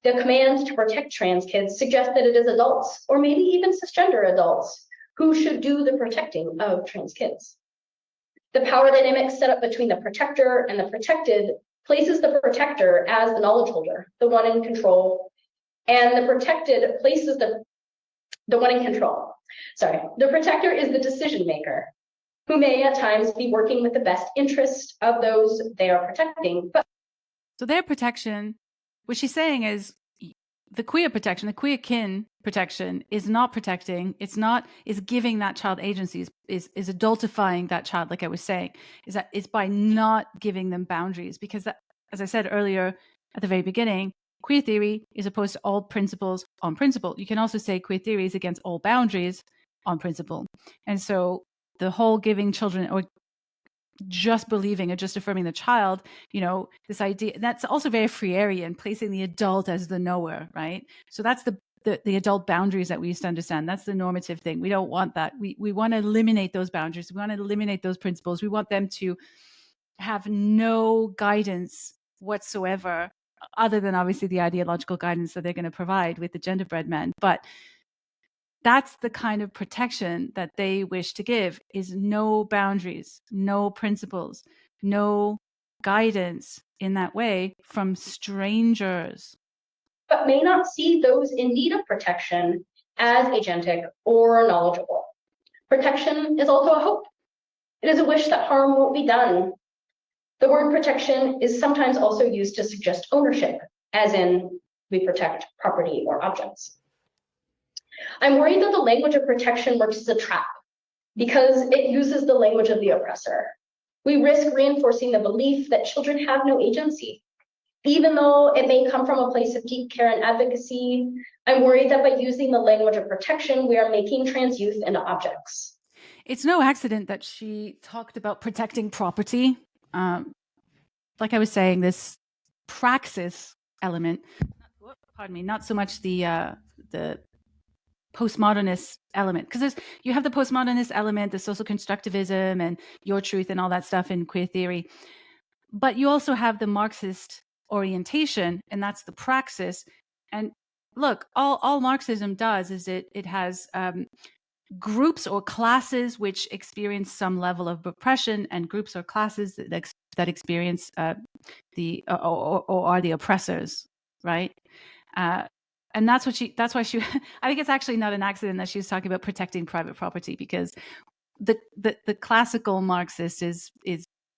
The command to protect trans kids suggests that it is adults, or maybe even cisgender adults, who should do the protecting of trans kids. The power dynamic set up between the protector and the protected places the protector as the knowledge holder, the one in control, and the protected places the one in control. Sorry, the protector is the decision maker, who may at times be working with the best interest of those they are protecting. But
so their protection, what she's saying is the queer protection, the queer kin protection is not protecting. Is giving that child agency, is adultifying that child, like I was saying, is by not giving them boundaries. Because that, as I said earlier at the very beginning, queer theory is opposed to all principles on principle. You can also say queer theory is against all boundaries on principle. And so the whole giving children, or just believing or just affirming the child, this idea, that's also very Freirean, placing the adult as the knower, right? So that's the adult boundaries that we used to understand. That's the normative thing. We don't want that. We want to eliminate those boundaries. We want to eliminate those principles. We want them to have no guidance whatsoever, other than obviously the ideological guidance that they're going to provide with the genderbread men. But that's the kind of protection that they wish to give, is no boundaries, no principles, no guidance in that way from strangers.
But may not see those in need of protection as agentic or knowledgeable. Protection is also a hope. It is a wish that harm won't be done. The word protection is sometimes also used to suggest ownership, as in we protect property or objects. I'm worried that the language of protection works as a trap because it uses the language of the oppressor. We risk reinforcing the belief that children have no agency. Even though it may come from a place of deep care and advocacy, I'm worried that by using the language of protection, we are making trans youth into objects.
It's no accident that she talked about protecting property. Like I was saying, this praxis element, pardon me, not so much the postmodernist element, because you have the postmodernist element, the social constructivism and your truth and all that stuff in queer theory, but you also have the Marxist orientation, and that's the praxis. And look, all Marxism does is it has groups or classes which experience some level of oppression, and groups or classes that experience or are the oppressors, right? And that's why she I think it's actually not an accident that she was talking about protecting private property, because the classical Marxist is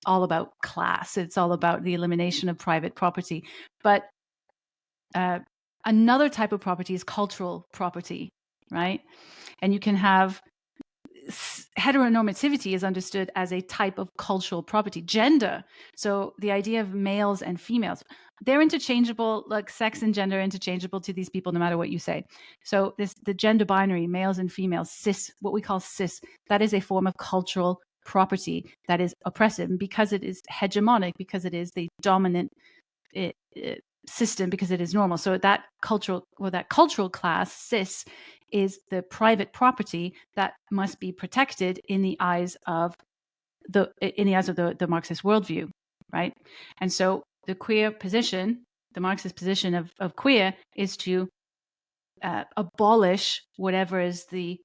all about class. It's all about the elimination of private property. But another type of property is cultural property, right? And you can have heteronormativity is understood as a type of cultural property. Gender, so the idea of males and females, they're interchangeable, like sex and gender are interchangeable to these people no matter what you say. So the gender binary, males and females, cis, what we call cis, that is a form of cultural property that is oppressive, because it is hegemonic, because it is the dominant system, because it is normal. So that cultural class, cis, is the private property that must be protected in the eyes of the Marxist worldview, right? And so the queer position, the Marxist position of queer, is to abolish whatever is the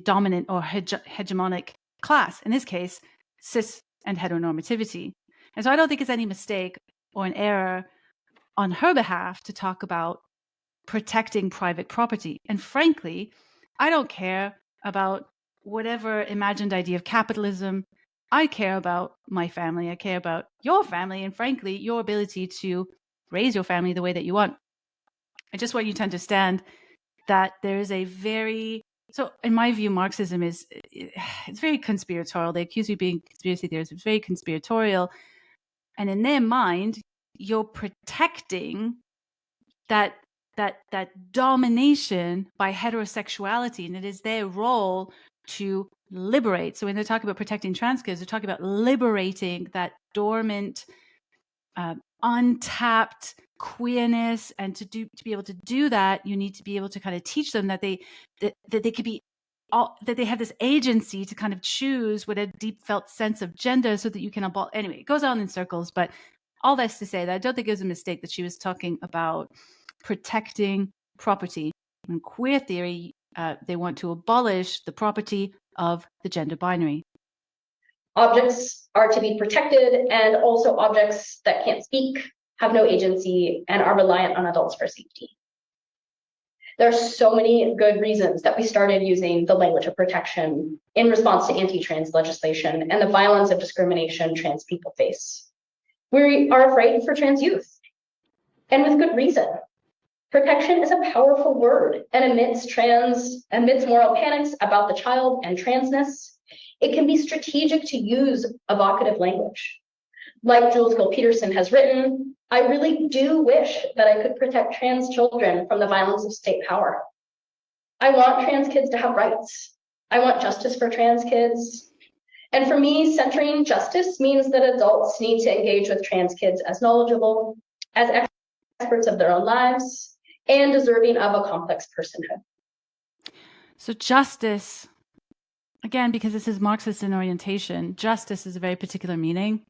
dominant or hegemonic class, in this case, cis and heteronormativity. And so I don't think it's any mistake or an error on her behalf to talk about protecting private property. And frankly, I don't care about whatever imagined idea of capitalism. I care about my family. I care about your family, and frankly, your ability to raise your family the way that you want. I just want you to understand that there is so in my view, Marxism it's very conspiratorial. They accuse you of being conspiracy theorists. It's very conspiratorial. And in their mind, you're protecting that domination by heterosexuality, and it is their role to liberate. So when they talk about protecting trans kids, they're talking about liberating that dormant, untapped queerness. And to be able to do that, you need to be able to kind of teach them that they could be that they have this agency to kind of choose what a deep felt sense of gender, so that you can anyway, it goes on in circles. But all this to say that I don't think it was a mistake that she was talking about protecting property. In queer theory, they want to abolish the property of the gender binary.
Objects are to be protected, and also objects that can't speak, have no agency, and are reliant on adults for safety. There are so many good reasons that we started using the language of protection in response to anti-trans legislation and the violence of discrimination trans people face. We are afraid for trans youth, and with good reason. Protection is a powerful word, and amidst moral panics about the child and transness, it can be strategic to use evocative language. Like Jules Gill-Peterson has written, I really do wish that I could protect trans children from the violence of state power. I want trans kids to have rights. I want justice for trans kids. And for me, centering justice means that adults need to engage with trans kids as knowledgeable, as experts of their own lives, and deserving of a complex personhood.
So justice, again, because this is Marxist in orientation, justice is a very particular meaning.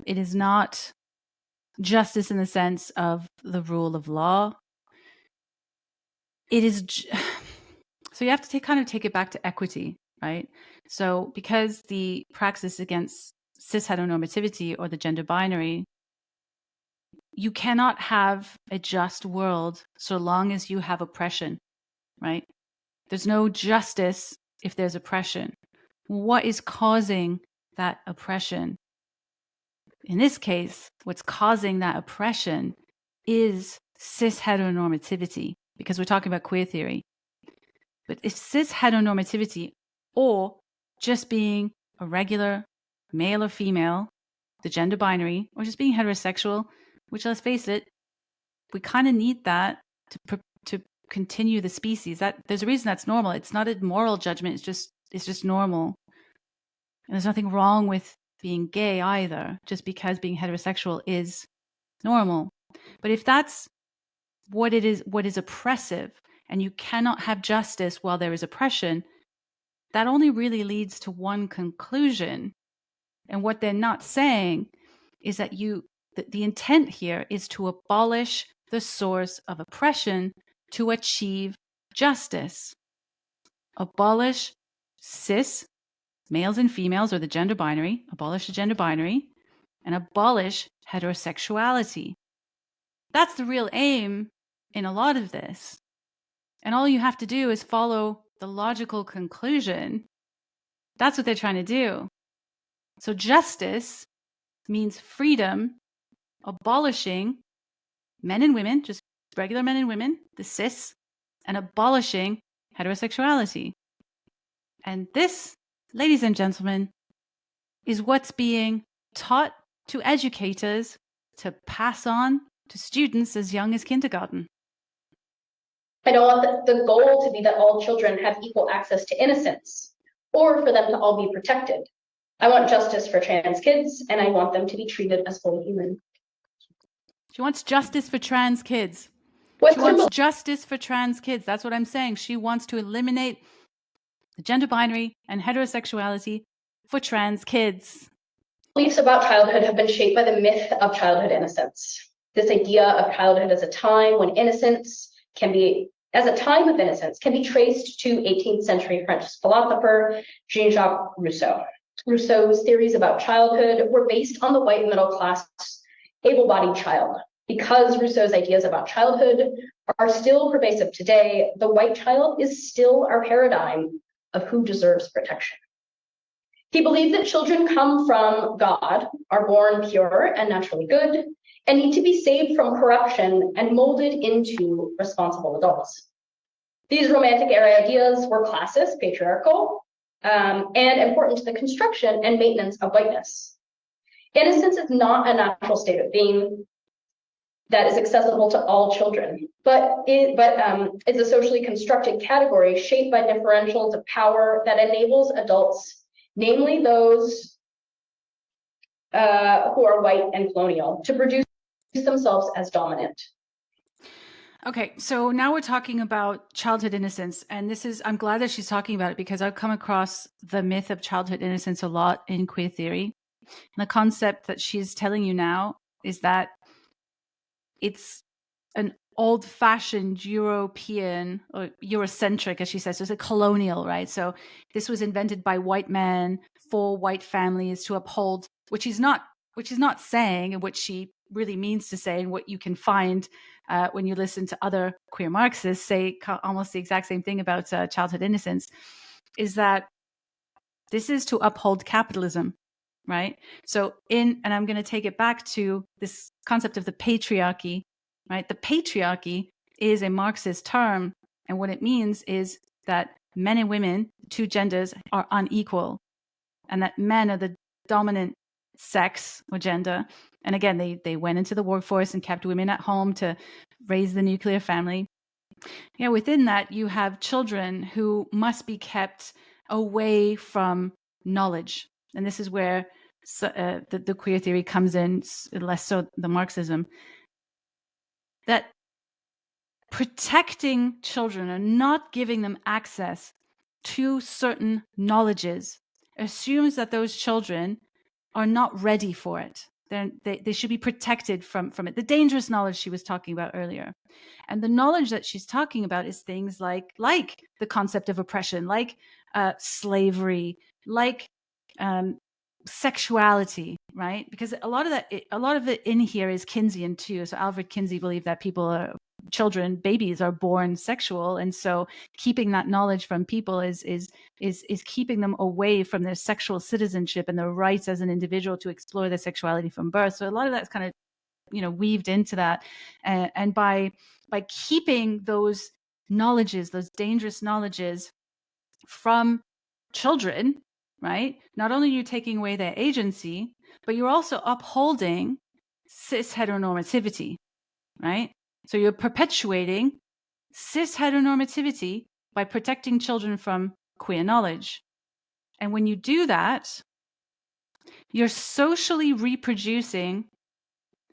It is not justice in the sense of the rule of law. It is, so you have to take it back to equity, right? So because the praxis against cis heteronormativity or the gender binary, you cannot have a just world so long as you have oppression, right? There's no justice if there's oppression. What is causing that oppression? In this case, what's causing that oppression is cis heteronormativity, because we're talking about queer theory. But if cis heteronormativity, or just being a regular male or female, the gender binary, or just being heterosexual, which, let's face it, we kind of need that to continue the species. That there's a reason that's normal. It's not a moral judgment. It's just normal. And there's nothing wrong with being gay either, just because being heterosexual is normal. But if that's what is oppressive, and you cannot have justice while there is oppression, that only really leads to one conclusion. And what they're not saying is that the intent here is to abolish the source of oppression to achieve justice. Abolish cis males and females, or the gender binary, abolish the gender binary, and abolish heterosexuality. That's the real aim in a lot of this. And all you have to do is follow the logical conclusion. That's what they're trying to do. So justice means freedom, abolishing men and women, just regular men and women, the cis, and abolishing heterosexuality. And this, ladies and gentlemen, is what's being taught to educators to pass on to students as young as kindergarten.
I don't want the goal to be that all children have equal access to innocence, or for them to all be protected. I want justice for trans kids, and I want them to be treated as fully human.
She wants justice for trans kids.
She
wants justice for trans kids. That's what I'm saying. She wants to eliminate the gender binary and heterosexuality for trans kids.
Beliefs about childhood have been shaped by the myth of childhood innocence. This idea of childhood as a time when innocence can be traced to 18th century French philosopher Jean-Jacques Rousseau. Rousseau's theories about childhood were based on the white middle class able-bodied child. Because Rousseau's ideas about childhood are still pervasive today, the white child is still our paradigm of who deserves protection. He believed that children come from God, are born pure and naturally good, and need to be saved from corruption and molded into responsible adults. These romantic era ideas were classist, patriarchal, and important to the construction and maintenance of whiteness. Innocence is not a natural state of being that is accessible to all children, but it's a socially constructed category shaped by differentials of power that enables adults, namely those who are white and colonial, to produce themselves as dominant.
Okay, so now we're talking about childhood innocence, and I'm glad that she's talking about it, because I've come across the myth of childhood innocence a lot in queer theory. And the concept that she's telling you now is that it's an old-fashioned European, or Eurocentric, as she says. So it's a colonial, right? So this was invented by white men for white families to uphold, which is not saying, and what she really means to say, and what you can find when you listen to other queer Marxists say almost the exact same thing about childhood innocence, is that this is to uphold capitalism, right? So and I'm going to take it back to this concept of the patriarchy, right? The patriarchy is a Marxist term, and what it means is that men and women, two genders, are unequal, and that men are the dominant sex or gender. And again, they went into the workforce and kept women at home to raise the nuclear family. Yeah, within that, you have children who must be kept away from knowledge. And this is where the queer theory comes in, less so the Marxism, that protecting children and not giving them access to certain knowledges assumes that those children are not ready for it. They should be protected from it. The dangerous knowledge she was talking about earlier. And the knowledge that she's talking about is things like the concept of oppression, like slavery, like sexuality, right? Because a lot of it in here is Keynesian too. So Alfred Kinsey believed that babies are born sexual, and so keeping that knowledge from people is keeping them away from their sexual citizenship and their rights as an individual to explore their sexuality from birth. So a lot of that's kind of weaved into that, and by keeping those knowledges, those dangerous knowledges from children, right? Not only are you taking away their agency, but you're also upholding cis heteronormativity, right? So you're perpetuating cis heteronormativity by protecting children from queer knowledge. And when you do that, you're socially reproducing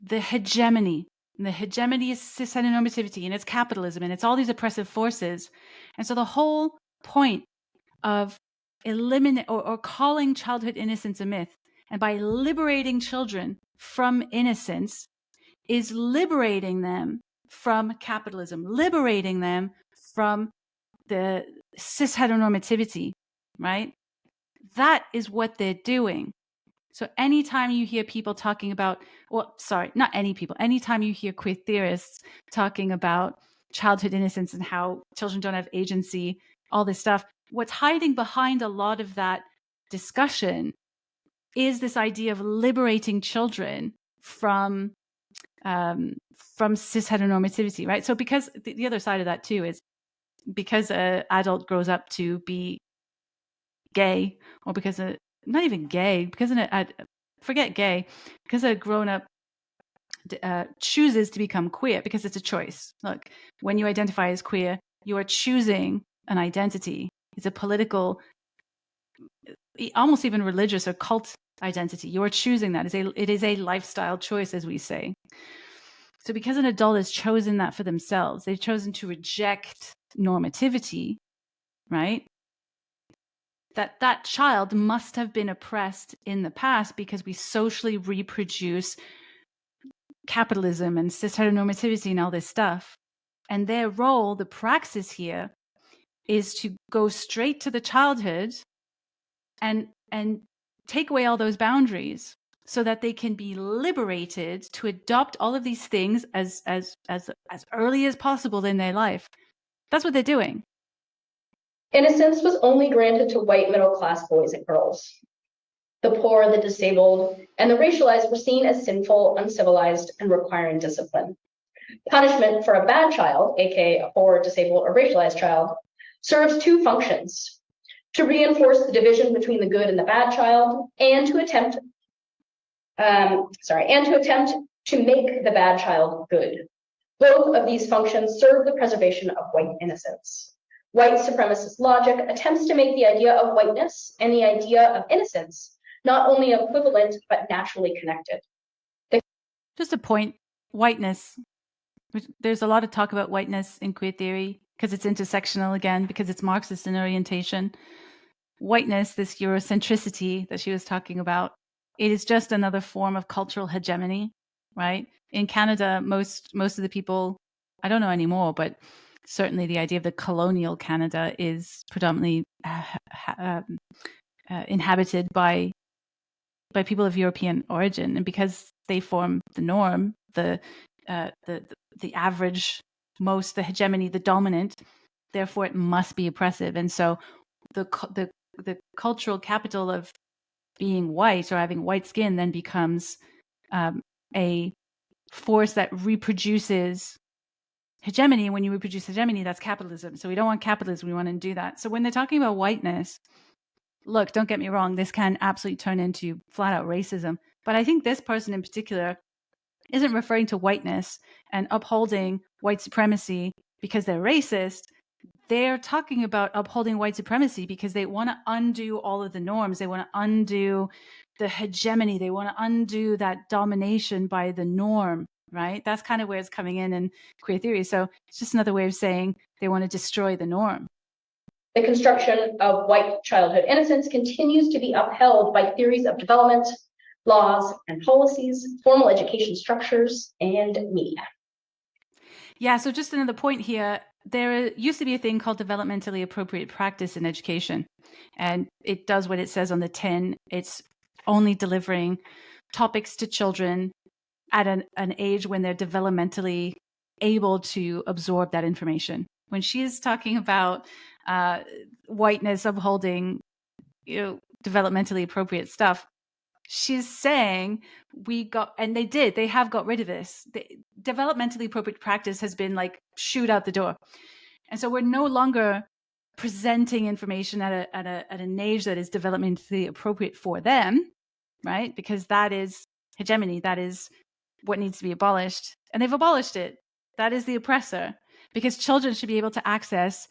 the hegemony. And the hegemony is cis heteronormativity, and it's capitalism, and it's all these oppressive forces. And so the whole point of eliminate or calling childhood innocence a myth, and by liberating children from innocence, is liberating them from capitalism, liberating them from the cis heteronormativity, right? That is what they're doing. So anytime you hear people talking about, well, sorry, not any people, anytime you hear queer theorists talking about childhood innocence and how children don't have agency, all this stuff, what's hiding behind a lot of that discussion is this idea of liberating children from cis heteronormativity, right? So because the other side of that too is because an adult grows up to be gay, or because not even gay, because forget gay, because a grown up chooses to become queer, because it's a choice. Look, when you identify as queer, you are choosing an identity. It's a political, almost even religious or cult identity. You are choosing that. It is a lifestyle choice, as we say. So because an adult has chosen that for themselves, they've chosen to reject normativity, right? That child must have been oppressed in the past because we socially reproduce capitalism and cis heteronormativity and all this stuff. And their role, the praxis here, is to go straight to the childhood and take away all those boundaries so that they can be liberated to adopt all of these things as early as possible in their life. That's what they're doing.
Innocence was only granted to white middle-class boys and girls. The poor, the disabled, and the racialized were seen as sinful, uncivilized, and requiring discipline. Punishment for a bad child, aka a poor, disabled, or racialized child, serves two functions: to reinforce the division between the good and the bad child, and to attempt to make the bad child good. Both of these functions serve the preservation of white innocence. White supremacist logic attempts to make the idea of whiteness and the idea of innocence not only equivalent, but naturally connected.
Just a point, whiteness. There's a lot of talk about whiteness in queer theory because it's intersectional again, because it's Marxist in orientation. Whiteness, this Eurocentricity that she was talking about, it is just another form of cultural hegemony, right? In Canada, most of the people, I don't know anymore, but certainly the idea of the colonial Canada is predominantly inhabited by people of European origin, and because they form the norm, the average, the hegemony, the dominant, therefore it must be oppressive. And so the cultural capital of being white or having white skin then becomes a force that reproduces hegemony. And when you reproduce hegemony, that's capitalism. So we don't want capitalism. We want to do that. So when they're talking about whiteness, look, don't get me wrong, this can absolutely turn into flat out racism. But I think this person in particular isn't referring to whiteness and upholding white supremacy because they're racist. They're talking about upholding white supremacy because they want to undo all of the norms. They want to undo the hegemony. They want to undo that domination by the norm, right? That's kind of where it's coming in queer theory. So it's just another way of saying they want to destroy the norm.
The construction of white childhood innocence continues to be upheld by theories of development, laws and policies, formal education structures, and media.
Yeah, so just another point here. There used to be a thing called developmentally appropriate practice in education, and it does what it says on the tin. It's only delivering topics to children at an age when they're developmentally able to absorb that information. When she's talking about whiteness upholding, developmentally appropriate stuff, she's saying they have got rid of this. Developmentally appropriate practice has been like shooed out the door. And so we're no longer presenting information at an age that is developmentally appropriate for them, right? Because that is hegemony. That is what needs to be abolished. And they've abolished it. That is the oppressor, because children should be able to access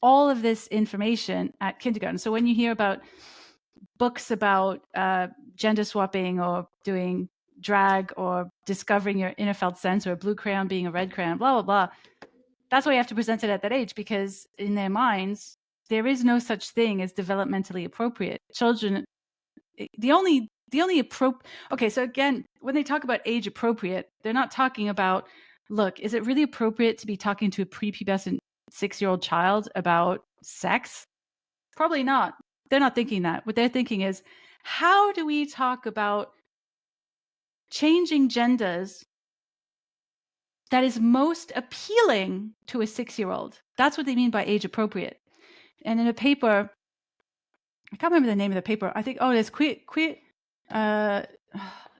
all of this information at kindergarten. So when you hear about books about gender swapping or doing drag or discovering your inner felt sense or a blue crayon being a red crayon, blah, blah, blah, that's why you have to present it at that age, because in their minds, there is no such thing as developmentally appropriate. Children, okay, so again, when they talk about age appropriate, they're not talking about, look, is it really appropriate to be talking to a prepubescent 6-year-old child about sex? Probably not. They're not thinking that. What they're thinking is, how do we talk about changing genders that is most appealing to a 6-year-old? That's what they mean by age appropriate. And in a paper, I can't remember the name of the paper. I think, there's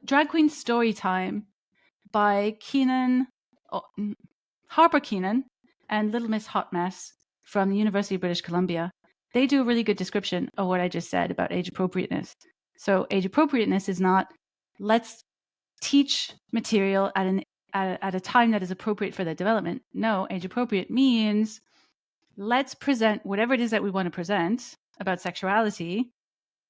Drag Queen Story Time by Harper Keenan and Little Miss Hot Mess from the University of British Columbia. They do a really good description of what I just said about age appropriateness. So age appropriateness is not, let's teach material at a time that is appropriate for their development. No, age appropriate means let's present whatever it is that we want to present about sexuality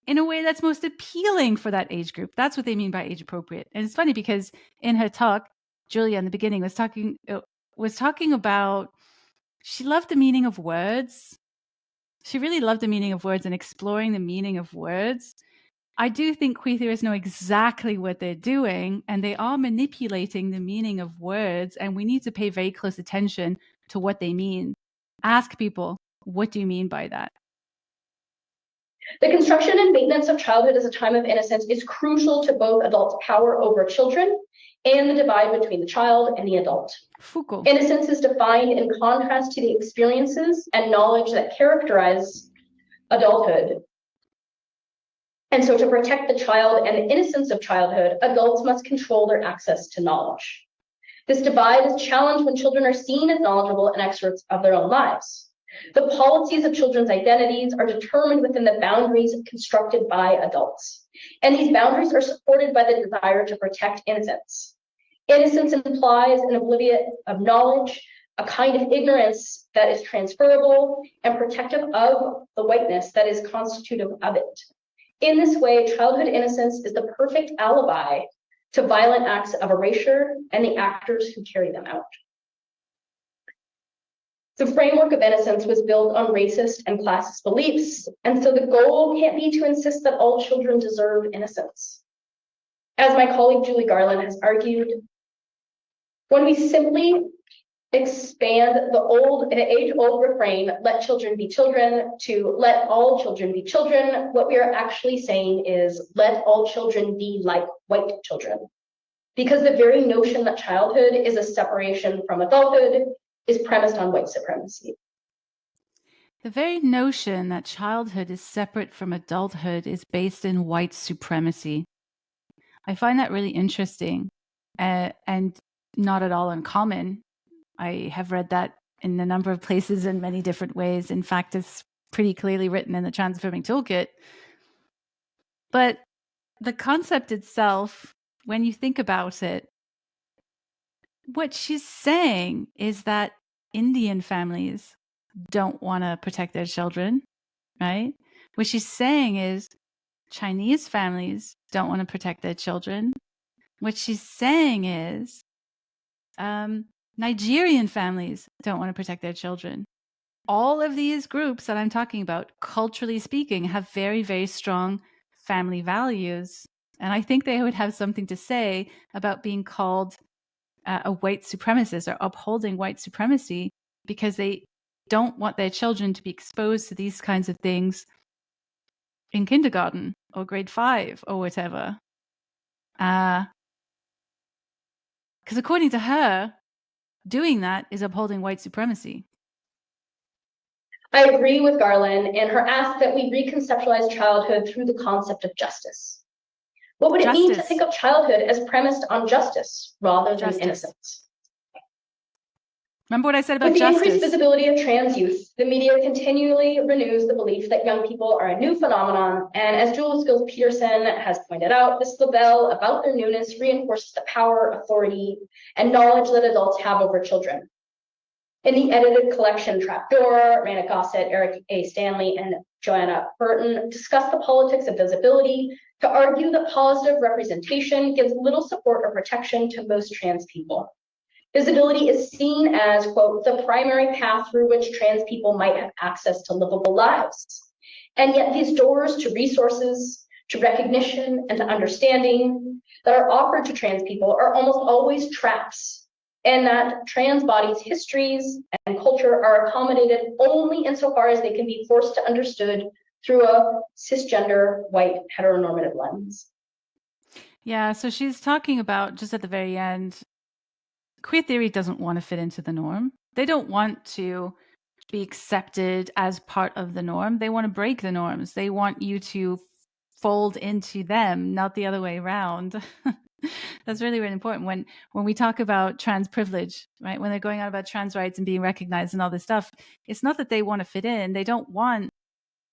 in a way that's most appealing for that age group. That's what they mean by age appropriate. And it's funny because in her talk, Julia in the beginning was talking about, she loved the meaning of words. She really loved the meaning of words and exploring the meaning of words. I do think queer theorists know exactly what they're doing, and they are manipulating the meaning of words, and we need to pay very close attention to what they mean. Ask people, what do you mean by that?
The construction and maintenance of childhood as a time of innocence is crucial to both adults' power over children and the divide between the child and the adult.
Foucault.
Innocence is defined in contrast to the experiences and knowledge that characterize adulthood. And so to protect the child and the innocence of childhood, adults must control their access to knowledge. This divide is challenged when children are seen as knowledgeable and experts of their own lives. The policies of children's identities are determined within the boundaries constructed by adults. And these boundaries are supported by the desire to protect innocence. Innocence implies an oblivion of knowledge, a kind of ignorance that is transferable and protective of the whiteness that is constitutive of it. In this way, childhood innocence is the perfect alibi to violent acts of erasure and the actors who carry them out. The framework of innocence was built on racist and classist beliefs, and so the goal can't be to insist that all children deserve innocence. As my colleague Julie Garland has argued, when we simply expand the age-old refrain, let children be children, to let all children be children, what we are actually saying is let all children be like white children. Because the very notion that childhood is a separation from adulthood is premised on white supremacy.
The very notion that childhood is separate from adulthood is based in white supremacy. I find that really interesting and not at all uncommon. I have read that in a number of places in many different ways. In fact, it's pretty clearly written in the Affirming Toolkit. But the concept itself, when you think about it, what she's saying is that Indian families don't want to protect their children, right? What she's saying is Chinese families don't want to protect their children. What she's saying is Nigerian families don't want to protect their children. All of these groups that I'm talking about, culturally speaking, have very, very strong family values. And I think they would have something to say about being called a white supremacist or upholding white supremacy, because they don't want their children to be exposed to these kinds of things in kindergarten or grade 5 or whatever. Because according to her, doing that is upholding white supremacy.
I agree with Garland and her ask that we reconceptualize childhood through the concept of justice. What would it mean to think of childhood as premised on justice rather than innocence?
Remember what I said about
With the
justice?
increased visibility of trans youth, the media continually renews the belief that young people are a new phenomenon. And as Jules Skills-Peterson has pointed out, this label about their newness reinforces the power, authority, and knowledge that adults have over children. In the edited collection Trapdoor, Rana Gossett, Eric A. Stanley, and Joanna Burton discuss the politics of visibility to argue that positive representation gives little support or protection to most trans people. Visibility is seen as, quote, the primary path through which trans people might have access to livable lives. And yet these doors to resources, to recognition, and to understanding that are offered to trans people are almost always traps, and that trans bodies' histories and culture are accommodated only insofar as they can be forced to understood through a cisgender, white, heteronormative lens.
Yeah, so she's talking about, just at the very end, queer theory doesn't want to fit into the norm. They don't want to be accepted as part of the norm. They want to break the norms. They want you to fold into them, not the other way around. That's really, really important. When we talk about trans privilege, right? When they're going on about trans rights and being recognized and all this stuff, it's not that they want to fit in. They don't want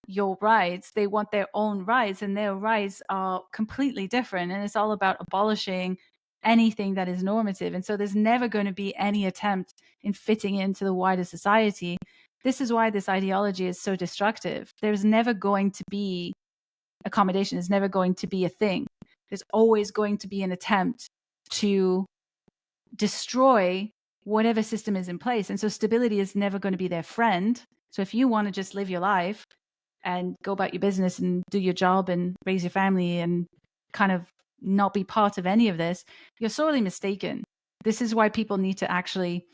your rights. They want their own rights, and their rights are completely different. And it's all about abolishing anything that is normative. And so there's never going to be any attempt in fitting into the wider society. This is why this ideology is so destructive. There's never going to be accommodation. It's never going to be a thing. There's always going to be an attempt to destroy whatever system is in place. And so stability is never going to be their friend. So if you want to just live your life and go about your business and do your job and raise your family and kind of not be part of any of this, you're sorely mistaken. This is why people need to actually,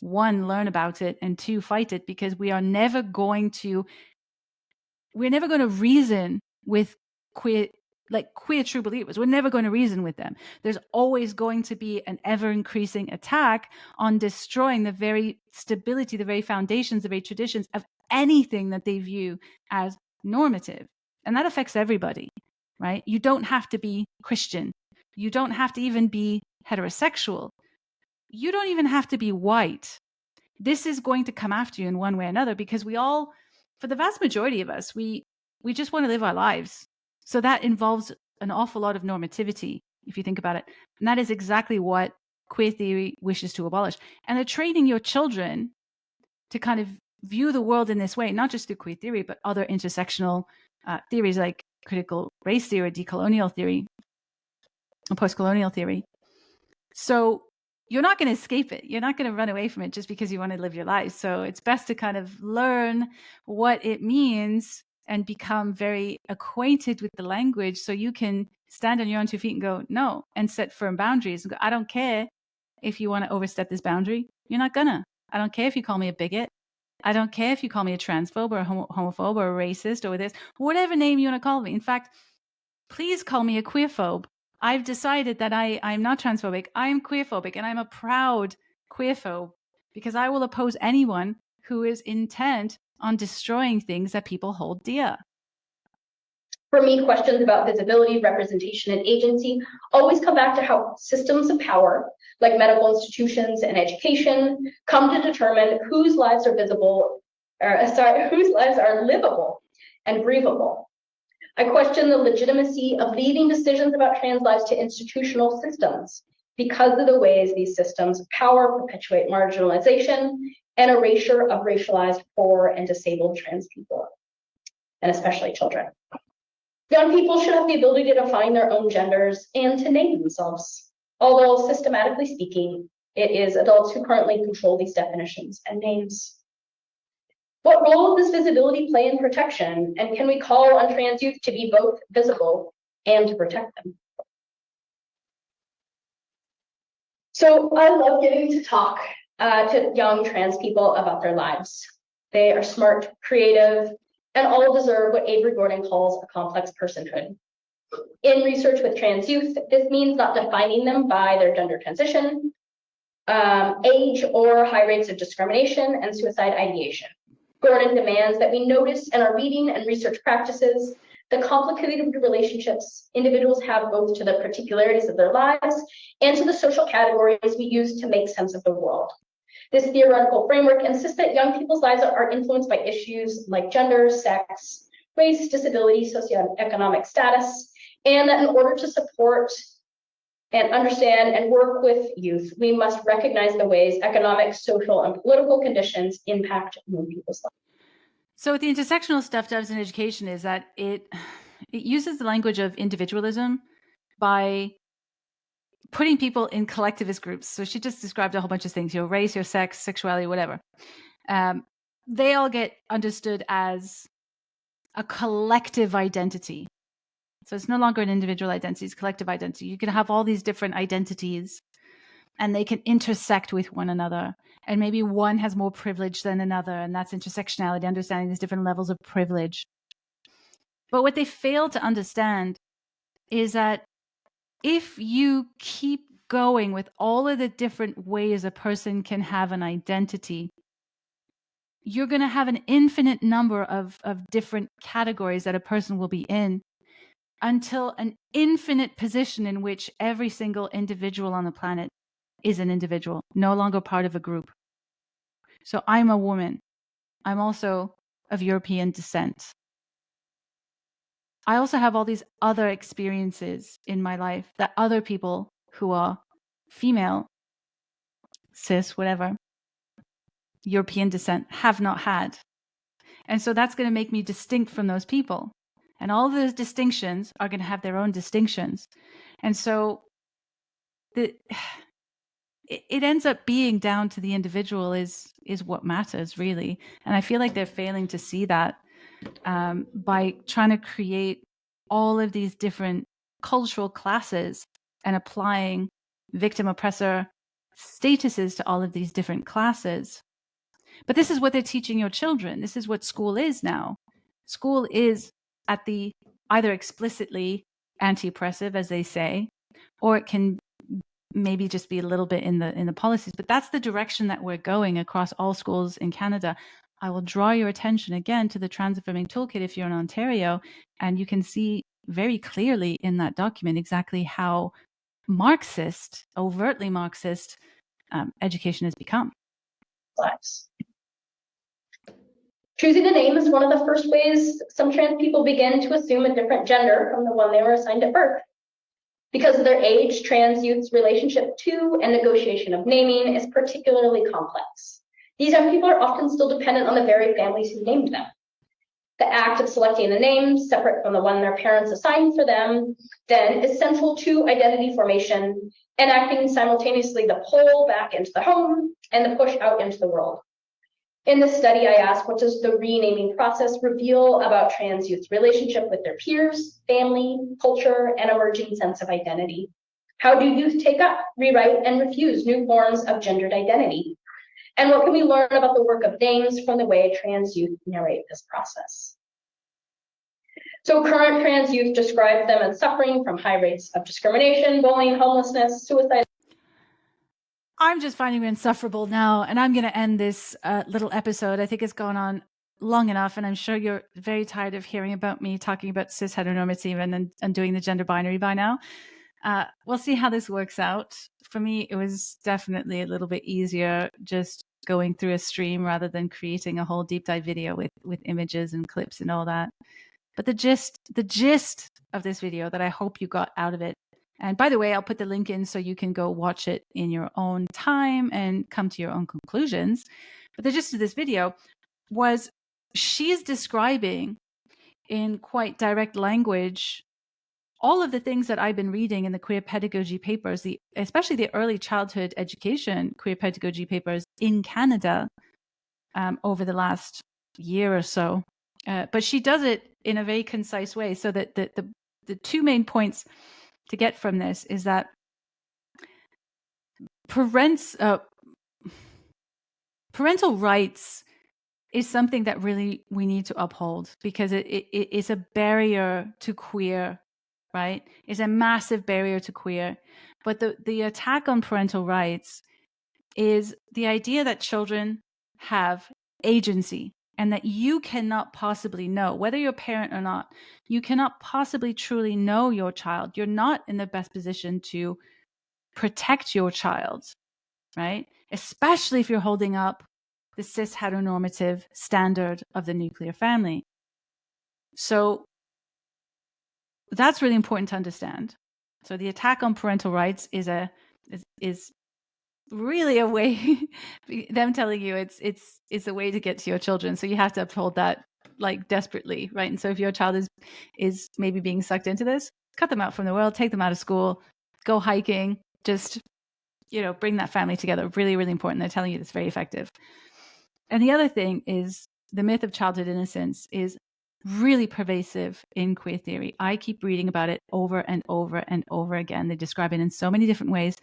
one, learn about it, and two, fight it, because we're never going to reason with queer true believers. We're never going to reason with them. There's always going to be an ever increasing attack on destroying the very stability, the very foundations, the very traditions of anything that they view as normative. And that affects everybody, right? You don't have to be Christian. You don't have to even be heterosexual. You don't even have to be white. This is going to come after you in one way or another, because we all, for the vast majority of us, we just want to live our lives. So that involves an awful lot of normativity, if you think about it. And that is exactly what queer theory wishes to abolish. And they're training your children to kind of view the world in this way, not just through queer theory, but other intersectional theories like critical race theory, decolonial theory, and post-colonial theory. So you're not going to escape it. You're not going to run away from it just because you want to live your life. So it's best to kind of learn what it means and become very acquainted with the language, so you can stand on your own 2 feet and go, no, and set firm boundaries and go, I don't care if you want to overstep this boundary. You're not gonna. I don't care if you call me a bigot. I don't care if you call me a transphobe or a homophobe or a racist or this, whatever name you want to call me. In fact, please call me a queerphobe. I've decided that I'm not transphobic. I'm queerphobic, and I'm a proud queerphobe, because I will oppose anyone who is intent on destroying things that people hold dear.
For me, questions about visibility, representation, and agency always come back to how systems of power, like medical institutions and education, come to determine whose lives are whose lives are livable and breathable. I question the legitimacy of leaving decisions about trans lives to institutional systems because of the ways these systems of power perpetuate marginalization and erasure of racialized, poor, and disabled trans people, and especially children. Young people should have the ability to define their own genders and to name themselves, although systematically speaking, it is adults who currently control these definitions and names. What role does visibility play in protection, and can we call on trans youth to be both visible and to protect them? So I love getting to talk to young trans people about their lives. They are smart, creative, and all deserve what Avery Gordon calls a complex personhood. In research with trans youth, this means not defining them by their gender transition, age, or high rates of discrimination and suicide ideation. Gordon demands that we notice in our reading and research practices the complicated relationships individuals have both to the particularities of their lives and to the social categories we use to make sense of the world. This theoretical framework insists that young people's lives are influenced by issues like gender, sex, race, disability, socioeconomic status, and that in order to support and understand and work with youth, we must recognize the ways economic, social, and political conditions impact young people's lives.
So what the intersectional stuff does in education is that it uses the language of individualism by putting people in collectivist groups. So she just described a whole bunch of things, your race, your sex, sexuality, whatever. They all get understood as a collective identity. So it's no longer an individual identity, it's collective identity. You can have all these different identities and they can intersect with one another. And maybe one has more privilege than another, and that's intersectionality, understanding these different levels of privilege. But what they fail to understand is that if you keep going with all of the different ways a person can have an identity, you're going to have an infinite number of different categories that a person will be in until an infinite position in which every single individual on the planet is an individual, no longer part of a group. So I'm a woman. I'm also of European descent. I also have all these other experiences in my life that other people who are female, cis, whatever, European descent have not had. And so that's going to make me distinct from those people. And all of those distinctions are going to have their own distinctions. And so it ends up being down to the individual is what matters, really. And I feel like they're failing to see that by trying to create all of these different cultural classes and applying victim oppressor statuses to all of these different classes. But this is what they're teaching your children. This is what school is now. School is at the either explicitly anti-oppressive, as they say, or it can maybe just be a little bit in the policies. But that's the direction that we're going across all schools in Canada. I will draw your attention again to the Affirming Toolkit if you're in Ontario, and you can see very clearly in that document exactly how Marxist, overtly Marxist, education has become.
Lives. Choosing a name is one of the first ways some trans people begin to assume a different gender from the one they were assigned at birth. Because of their age, trans youth's relationship to and negotiation of naming is particularly complex. These young people are often still dependent on the very families who named them. The act of selecting a name separate from the one their parents assigned for them then is central to identity formation, enacting simultaneously the pull back into the home and the push out into the world. In this study, I asked, what does the renaming process reveal about trans youth's relationship with their peers, family, culture, and emerging sense of identity? How do youth take up, rewrite, and refuse new forms of gendered identity? And what can we learn about the work of names from the way trans youth narrate this process? So current trans youth describe them as suffering from high rates of discrimination, bullying, homelessness, suicide.
I'm just finding it insufferable now, and I'm going to end this little episode. I think it's gone on long enough, and I'm sure you're very tired of hearing about me talking about cis heteronormative and doing the gender binary by now. We'll see how this works out. For me, it was definitely a little bit easier just going through a stream rather than creating a whole deep dive video with images and clips and all that. But the gist of this video that I hope you got out of it, and by the way, I'll put the link in so you can go watch it in your own time and come to your own conclusions. But the gist of this video was she's describing in quite direct language all of the things that I've been reading in the queer pedagogy papers, especially the early childhood education queer pedagogy papers in Canada over the last year or so. But she does it in a very concise way, so that the two main points to get from this is that parental rights is something that really we need to uphold, because it is a barrier to queer, right? It's a massive barrier to queer. But the attack on parental rights is the idea that children have agency, and that you cannot possibly know, whether you're a parent or not, you cannot possibly truly know your child. You're not in the best position to protect your child, right? especially if you're holding up the cis heteronormative standard of the nuclear family. So that's really important to understand. So the attack on parental rights is really a way, them telling you it's a way to get to your children. So you have to uphold that like desperately, right? And so if your child is maybe being sucked into this, cut them out from the world, take them out of school, go hiking, just, bring that family together. Really, really important. They're telling you it's very effective. And the other thing is the myth of childhood innocence is really pervasive in queer theory. I keep reading about it over and over and over again. They describe it in so many different ways.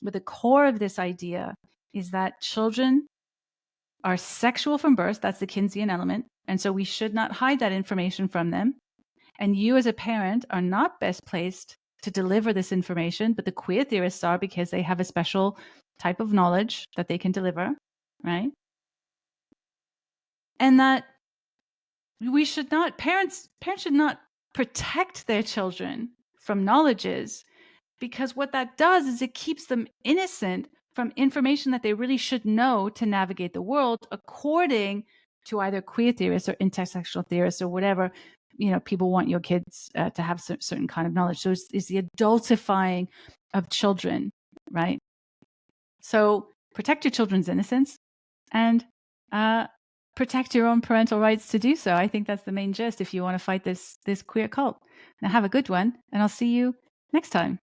But the core of this idea is that children are sexual from birth. That's the Kinsian element. And so we should not hide that information from them. And you as a parent are not best placed to deliver this information, but the queer theorists are, because they have a special type of knowledge that they can deliver, right? And that parents should not protect their children from knowledges, because what that does is it keeps them innocent from information that they really should know to navigate the world, according to either queer theorists or intersectional theorists or whatever, people want your kids to have certain kind of knowledge. So it's the adultifying of children, right? So protect your children's innocence and protect your own parental rights to do so. I think that's the main gist if you want to fight this queer cult. Now have a good one, and I'll see you next time.